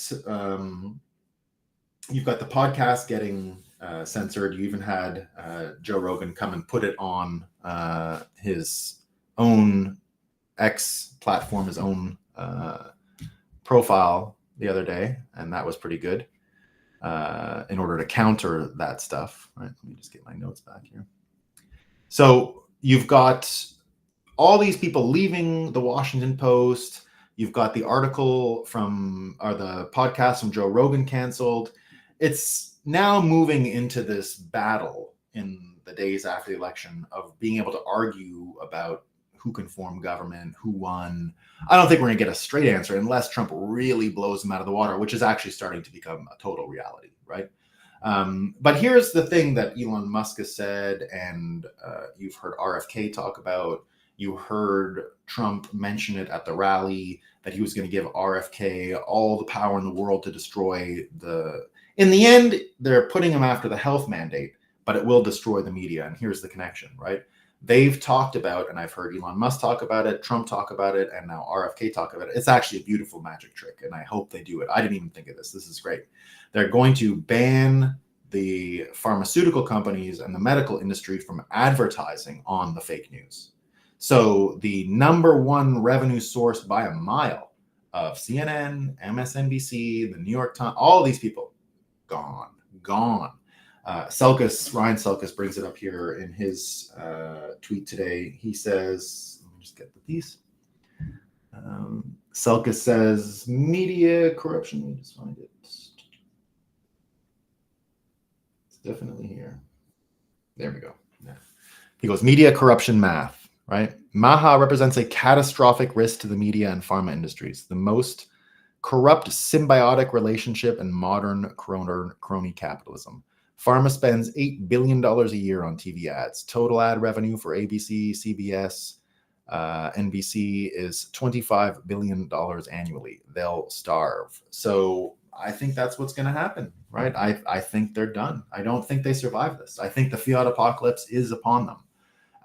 You've got the podcast getting censored. You even had Joe Rogan come and put it on his own X platform, his own profile the other day, and that was pretty good. In order to counter that stuff, right? Let me just get my notes back here. So you've got all these people leaving the Washington Post. You've got the article the podcast from Joe Rogan canceled. It's now moving into this battle in the days after the election of being able to argue about who can form government, who won. I don't think we're going to get a straight answer unless Trump really blows them out of the water, which is actually starting to become a total reality, right? But here's the thing that Elon Musk has said, and you've heard RFK talk about. You heard Trump mention it at the rally that he was going to give RFK all the power in the world to destroy the. In the end, they're putting him after the health mandate, but it will destroy the media. And here's the connection, right? They've talked about, and I've heard Elon Musk talk about it, Trump talk about it, and now RFK talk about it. It's actually a beautiful magic trick, and I hope they do it. I didn't even think of this. This is great. They're going to ban the pharmaceutical companies and the medical industry from advertising on the fake news. So the number one revenue source by a mile of CNN, MSNBC, the New York Times, all these people, gone. Ryan Selkis brings it up here in his tweet today. He says, let me just get the piece. Selkis says, media corruption. Let me just find it. It's definitely here. There we go. Yeah. He goes, media corruption math, right? Maha represents a catastrophic risk to the media and pharma industries, the most corrupt symbiotic relationship in modern crony capitalism. Pharma spends $8 billion a year on TV ads. Total ad revenue for ABC, CBS, NBC is $25 billion annually. They'll starve. So I think that's what's going to happen, right? I think they're done. I don't think they survive this. I think the Fiat apocalypse is upon them,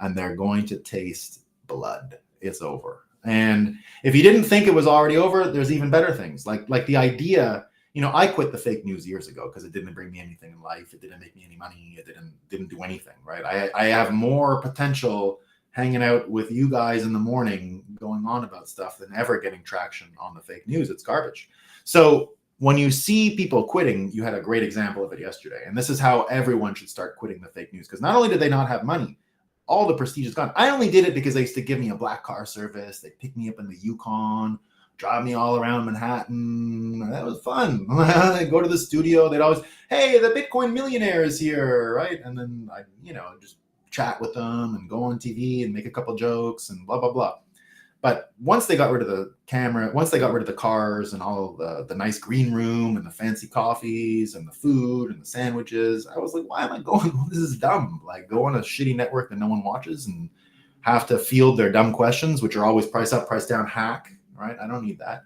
and they're going to taste blood. It's over. And if you didn't think it was already over, there's even better things. Like the idea, I quit the fake news years ago because it didn't bring me anything in life. It didn't make me any money. It didn't do anything, right? I have more potential hanging out with you guys in the morning going on about stuff than ever getting traction on the fake news. It's garbage. So when you see people quitting, you had a great example of it yesterday. And this is how everyone should start quitting the fake news. Because not only did they not have money, all the prestige is gone. I only did it because they used to give me a black car service. They picked me up in the Yukon, drive me all around Manhattan. That was fun. They'd go to the studio. They'd always, hey, the Bitcoin millionaire is here, right? And then I, just chat with them and go on TV and make a couple jokes and blah, blah, blah. But once they got rid of the camera, once they got rid of the cars and all of the nice green room and the fancy coffees and the food and the sandwiches, I was like, why am I going? This is dumb. Like, go on a shitty network that no one watches and have to field their dumb questions, which are always price up, price down, hack, right? I don't need that.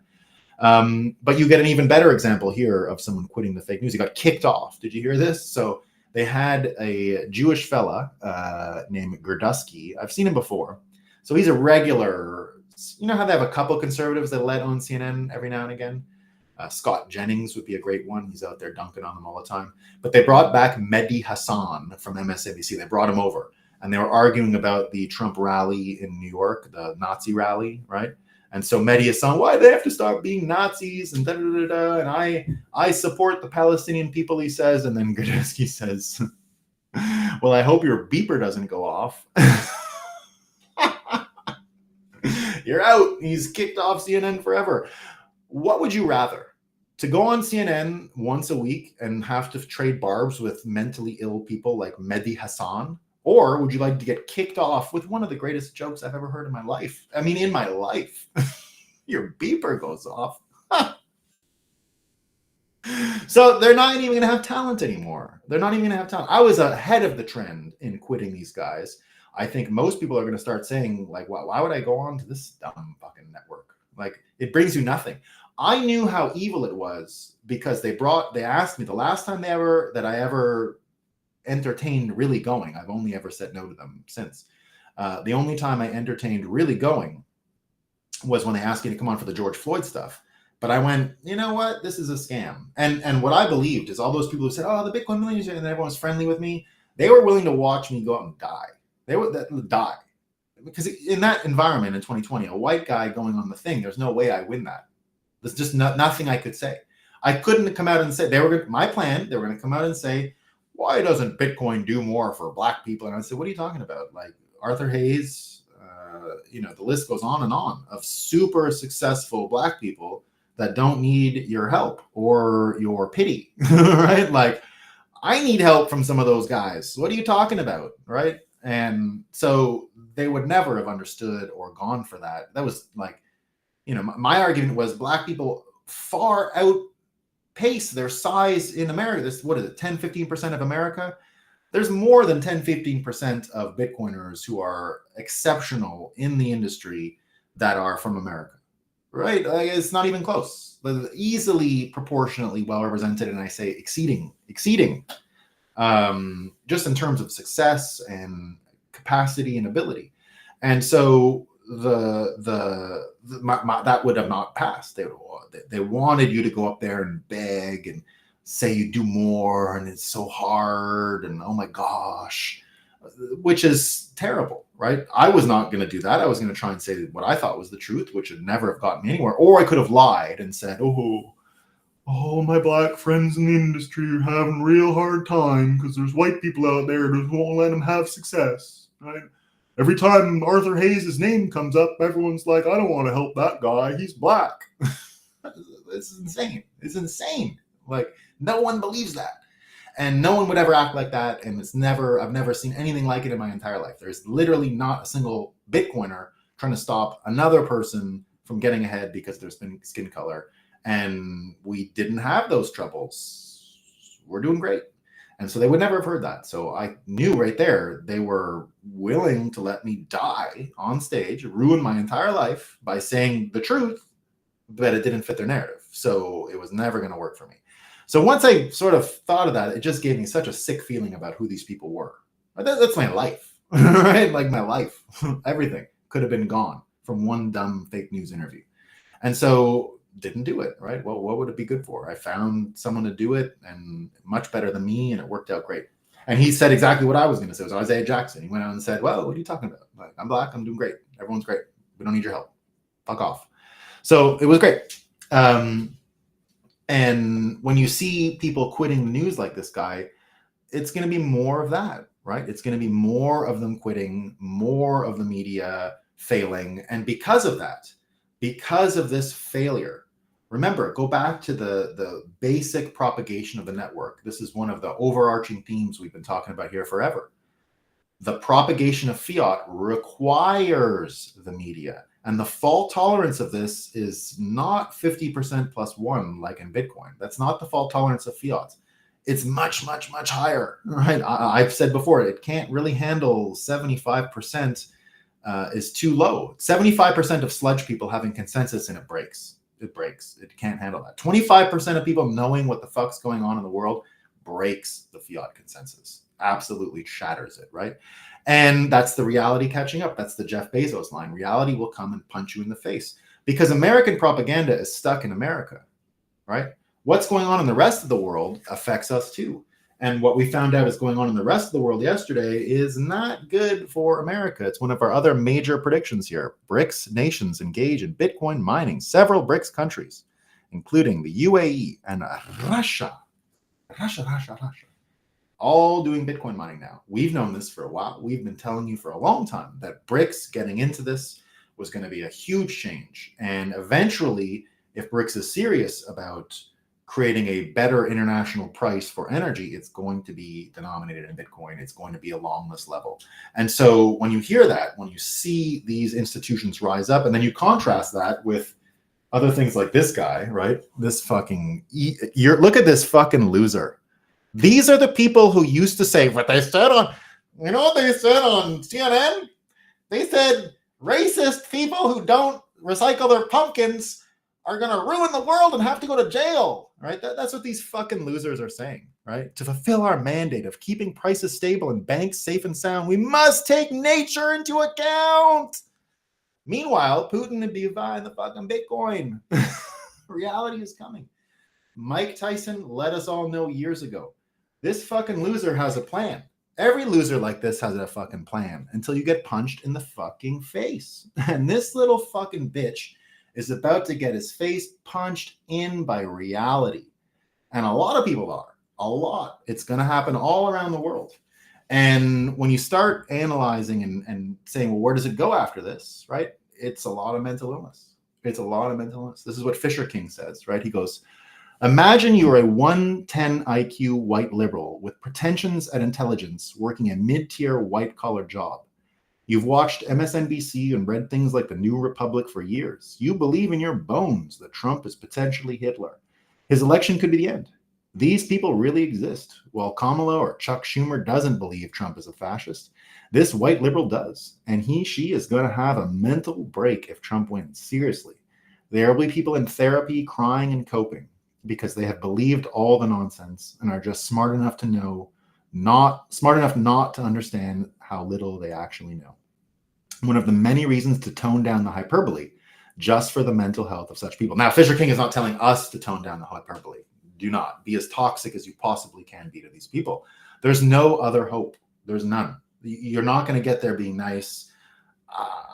But you get an even better example here of someone quitting the fake news. He got kicked off. Did you hear this? So they had a Jewish fella named Gerdusky. I've seen him before. So he's a regular. You know how they have a couple conservatives that let on CNN every now and again? Scott Jennings would be a great one. He's out there dunking on them all the time. But they brought back Mehdi Hassan from MSNBC. They brought him over. And they were arguing about the Trump rally in New York, the Nazi rally, right? And so Mehdi Hassan, why do they have to start being Nazis? And da-da-da-da. And I support the Palestinian people, he says. And then Gerdusky says, well, I hope your beeper doesn't go off. You're out. He's kicked off CNN forever. What would you rather? To go on CNN once a week and have to trade barbs with mentally ill people like Mehdi Hassan? Or would you like to get kicked off with one of the greatest jokes I've ever heard in my life? I mean, in my life. Your beeper goes off. So they're not even going to have talent anymore. They're not even going to have talent. I was ahead of the trend in quitting these guys. I think most people are going to start saying, like, why would I go on to this dumb fucking network? Like, it brings you nothing. I knew how evil it was because they asked me the last time that I ever entertained really going. I've only ever said no to them since. The only time I entertained really going was when they asked me to come on for the George Floyd stuff. But I went, you know what? This is a scam. And what I believed is all those people who said, oh, the Bitcoin millionaires, and everyone was friendly with me, they were willing to watch me go out and die. They would die. Because in that environment in 2020, a white guy going on the thing, there's no way I win that. There's just nothing I could say. I couldn't come out and say, they were going to come out and say, why doesn't Bitcoin do more for black people? And I said, what are you talking about? Like Arthur Hayes, the list goes on and on of super successful black people that don't need your help or your pity, right? Like, I need help from some of those guys. What are you talking about, right? And so they would never have understood or gone for that. That was like, my argument was black people far outpace their size in America. This, what is it, 10, 15% of America? there's more than 10-15% of Bitcoiners who are exceptional in the industry that are from America, right? Like, it's not even close. Easily proportionately well represented, and I say exceeding, just in terms of success and capacity and ability. And so that would have not passed. They wanted you to go up there and beg and say you do more, and it's so hard, and oh my gosh, which is terrible, right? I was not going to do that. I was going to try and say what I thought was the truth, which would never have gotten me anywhere. Or I could have lied and said, oh, my black friends in the industry are having a real hard time because there's white people out there who won't let them have success, right? Every time Arthur Hayes' name comes up, everyone's like, I don't want to help that guy. He's black. This is insane. It's insane. Like, no one believes that. And no one would ever act like that. And I've never seen anything like it in my entire life. There's literally not a single Bitcoiner trying to stop another person from getting ahead because of their skin color. And we didn't have those troubles. We're doing great. And so they would never have heard that. So I knew right there they were willing to let me die on stage, ruin my entire life by saying the truth, but it didn't fit their narrative. So it was never going to work for me. So once I sort of thought of that, it just gave me such a sick feeling about who these people were. That's my life, right? Like my life, everything could have been gone from one dumb fake news interview. And so didn't do it, right? Well, what would it be good for? I found someone to do it, and much better than me, and it worked out great. And he said exactly what I was going to say. It was Isaiah Jackson. He went out and said, well, what are you talking about? Like, I'm black. I'm doing great. Everyone's great. We don't need your help. Fuck off. So it was great. And when you see people quitting the news like this guy, it's going to be more of that, right? It's going to be more of them quitting, more of the media failing. And because of that, because of this failure, remember, go back to the basic propagation of the network. This is one of the overarching themes we've been talking about here forever. The propagation of fiat requires the media. And the fault tolerance of this is not 50% plus one like in Bitcoin. That's not the fault tolerance of fiat. It's much, much, much higher, right? I've said before, it can't really handle 75% is too low. 75% of sludge people having consensus and it breaks. It breaks. It can't handle that. 25% of people knowing what the fuck's going on in the world breaks the fiat consensus. Absolutely shatters it, right? And that's the reality catching up. That's the Jeff Bezos line. Reality will come and punch you in the face because American propaganda is stuck in America, right? What's going on in the rest of the world affects us too. And what we found out is going on in the rest of the world yesterday is not good for America. It's one of our other major predictions here. BRICS nations engage in Bitcoin mining. Several BRICS countries, including the UAE and Russia, all doing Bitcoin mining now. We've known this for a while. We've been telling you for a long time that BRICS getting into this was going to be a huge change. And eventually, if BRICS is serious about creating a better international price for energy, it's going to be denominated in Bitcoin. It's going to be along this level. And so when you hear that, when you see these institutions rise up, and then you contrast that with other things like this guy, right? This fucking, look at this fucking loser. These are the people who used to say what they said on, you know what they said on CNN? They said racist people who don't recycle their pumpkins are going to ruin the world and have to go to jail, right? That's what these fucking losers are saying, right? To fulfill our mandate of keeping prices stable and banks safe and sound, we must take nature into account. Meanwhile, Putin would be buying the fucking Bitcoin. Reality is coming. Mike Tyson let us all know years ago. This fucking loser has a plan. Every loser like this has a fucking plan until you get punched in the fucking face. And this little fucking bitch is about to get his face punched in by reality. And a lot of people are. A lot. It's going to happen all around the world. And when you start analyzing and saying, well, where does it go after this, right? It's a lot of mental illness. It's a lot of mental illness. This is what Fisher King says, right? He goes, imagine you are a 110 IQ white liberal with pretensions at intelligence working a mid-tier white-collar job. You've watched MSNBC and read things like The New Republic for years. You believe in your bones that Trump is potentially Hitler. His election could be the end. These people really exist. While Kamala or Chuck Schumer doesn't believe Trump is a fascist, this white liberal does. And she is going to have a mental break if Trump wins. Seriously. There will be people in therapy crying and coping because they have believed all the nonsense and are just smart enough to know, not smart enough not to understand how little they actually know. One of the many reasons to tone down the hyperbole, just for the mental health of such people. Now, Fisher King is not telling us to tone down the hyperbole. Do not be as toxic as you possibly can be to these people. There's no other hope. There's none. You're not going to get there being nice.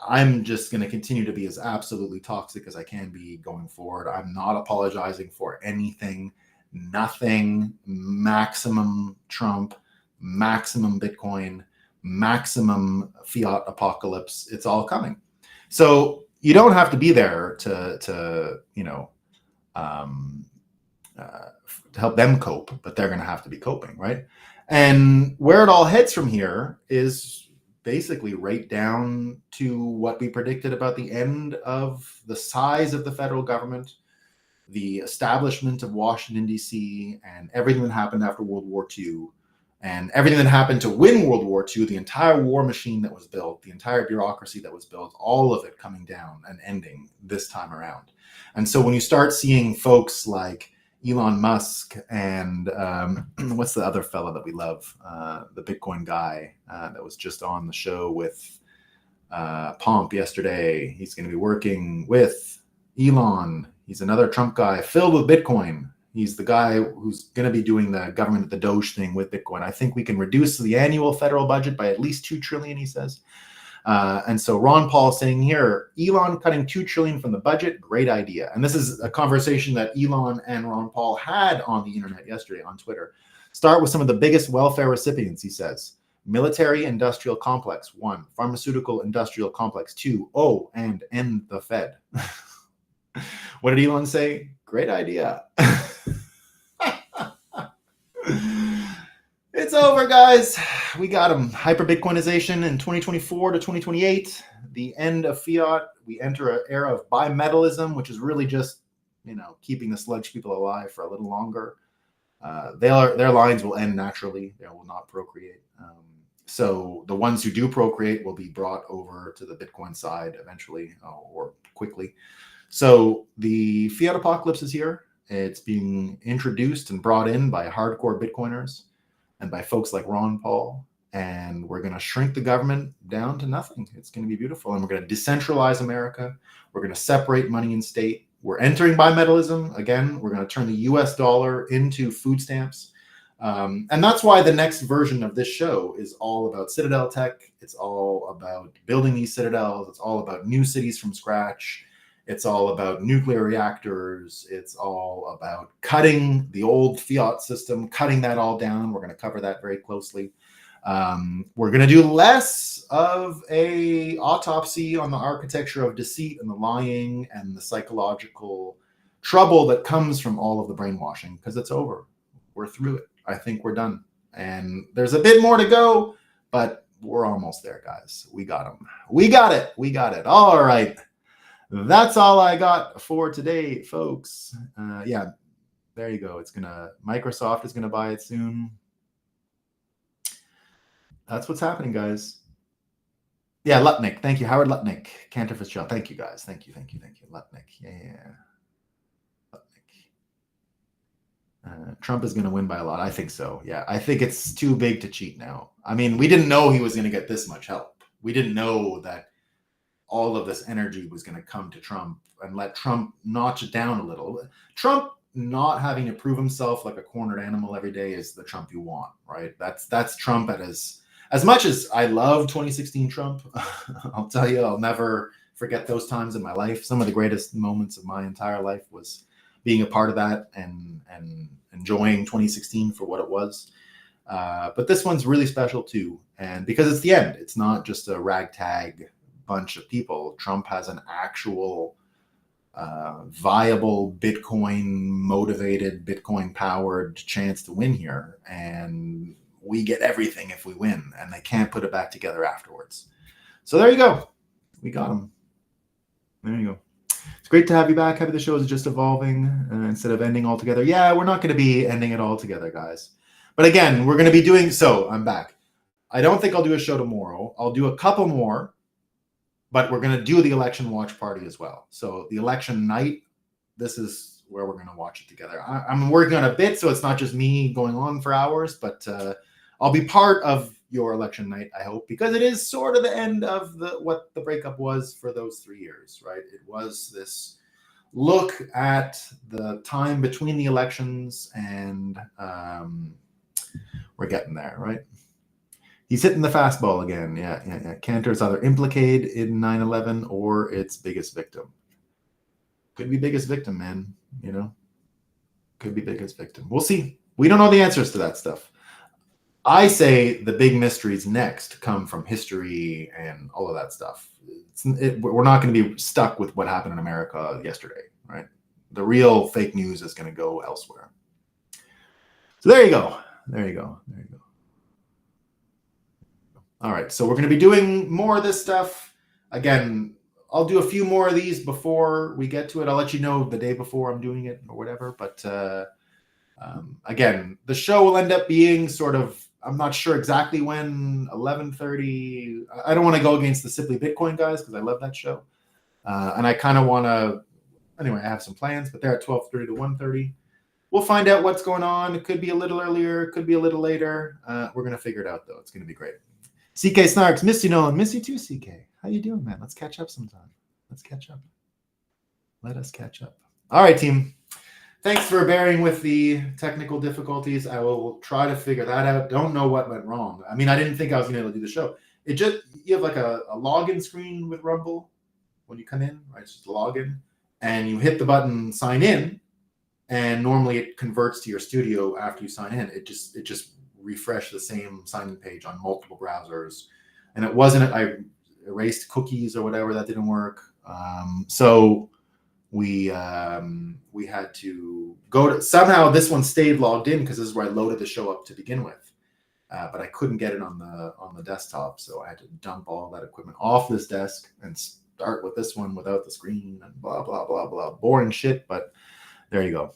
I'm just going to continue to be as absolutely toxic as I can be going forward. I'm not apologizing for anything, nothing. Maximum Trump, maximum Bitcoin, maximum fiat apocalypse. It's all coming. So you don't have to be there to help them cope, but they're going to have to be coping, right? And where it all heads from here is basically right down to what we predicted about the end of the size of the federal government, the establishment of Washington, D.C., and everything that happened after World War II, and everything that happened to win World War II, the entire war machine that was built, the entire bureaucracy that was built, all of it coming down and ending this time around. And so when you start seeing folks like Elon Musk and what's the other fella that we love, the Bitcoin guy that was just on the show with Pomp yesterday. He's going to be working with Elon. He's another Trump guy filled with Bitcoin. He's the guy who's going to be doing the government, the Doge thing with Bitcoin. I think we can reduce the annual federal budget by at least $2 trillion, he says. And so Ron Paul saying here, Elon cutting $2 trillion from the budget, great idea. And this is a conversation that Elon and Ron Paul had on the internet yesterday on Twitter. Start with some of the biggest welfare recipients, he says. Military industrial complex, 1. Pharmaceutical industrial complex, 2. Oh, and end the Fed. What did Elon say? Great idea. It's over, guys. We got them. Hyper-Bitcoinization in 2024 to 2028. The end of fiat. We enter an era of bimetallism, which is really just, keeping the sludge people alive for a little longer. Their lines will end naturally. They will not procreate. So the ones who do procreate will be brought over to the Bitcoin side eventually or quickly. So the fiat apocalypse is here. It's being introduced and brought in by hardcore Bitcoiners and by folks like Ron Paul. And we're going to shrink the government down to nothing. It's going to be beautiful. And we're going to decentralize America. We're going to separate money and state. We're entering bimetallism. Again, we're going to turn the US dollar into food stamps. And that's why the next version of this show is all about Citadel Tech. It's all about building these citadels. It's all about new cities from scratch. It's all about nuclear reactors. It's all about cutting the old fiat system, cutting that all down. We're going to cover that very closely. We're going to do less of a autopsy on the architecture of deceit and the lying and the psychological trouble that comes from all of the brainwashing, because it's over. We're through it. I think we're done. And there's a bit more to go, but we're almost there, guys. We got them. We got it. We got it. All right. That's all I got for today, folks. Yeah, there you go. Microsoft is gonna buy it soon. That's what's happening, guys. Yeah, Lutnick. Thank you, Howard Lutnick. Cantor Fitzgerald. Thank you, guys. Thank you. Lutnick. Yeah. Lutnick. Trump is gonna win by a lot. I think so. Yeah, I think it's too big to cheat now. I mean, we didn't know he was gonna get this much help. We didn't know that all of this energy was going to come to Trump and let Trump notch it down a little. Trump not having to prove himself like a cornered animal every day is the Trump you want, right? That's Trump at as much as I love 2016 Trump. I'll tell you, I'll never forget those times in my life. Some of the greatest moments of my entire life was being a part of that and enjoying 2016 for what it was. But this one's really special too. And because it's the end, it's not just a ragtag bunch of people. Trump has an actual viable Bitcoin motivated, Bitcoin powered chance to win here, and we get everything if we win, and they can't put it back together afterwards. So there you go. We got him. There you go. It's great. great to have you back. Happy the show is just evolving instead of ending altogether. Yeah, we're not going to be ending it all together, guys. But again, we're going to be doing so. I'm back. I don't think I'll do a show tomorrow. I'll do a couple more, but we're going to do the election watch party as well. So the election night, this is where we're going to watch it together. I'm working on a bit, so it's not just me going on for hours, but I'll be part of your election night, I hope, because it is sort of the end of what the breakup was for those 3 years, right? It was this look at the time between the elections, and we're getting there, right? He's hitting the fastball again. Yeah. Cantor's either implicated in 9/11 or its biggest victim. Could be biggest victim, man. Could be biggest victim. We'll see. We don't know the answers to that stuff. I say the big mysteries next come from history and all of that stuff. We're not going to be stuck with what happened in America yesterday, right? The real fake news is going to go elsewhere. So there you go. All right, so we're going to be doing more of this stuff. Again, I'll do a few more of these before we get to it. I'll let you know the day before I'm doing it or whatever. But again, the show will end up being sort of, I'm not sure exactly when, 11:30. I don't want to go against the Simply Bitcoin guys because I love that show. And I kind of want to, anyway, I have some plans, but they're at 12:30 to 1:30. We'll find out what's going on. It could be a little earlier, it could be a little later. We're going to figure it out, though. It's going to be great. CK Snarks, miss you, Nolan. Miss you too, CK. How you doing, man? Let's catch up sometime. Let us catch up. All right, team. Thanks for bearing with the technical difficulties. I will try to figure that out. Don't know what went wrong. I mean, I didn't think I was going to be able to do the show. You have like a login screen with Rumble when you come in, right? It's just a login. And you hit the button sign in, and normally it converts to your studio after you sign in. It just refresh the same sign-in page on multiple browsers, and it wasn't. I erased cookies or whatever, that didn't work. So we had to go to, somehow this one stayed logged in because this is where I loaded the show up to begin with, but I couldn't get it on the desktop, so I had to dump all that equipment off this desk and start with this one without the screen and blah blah blah blah. Boring shit, but there you go.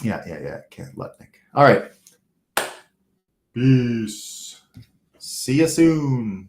Yeah. Can't let Nick. All right. Peace. See you soon.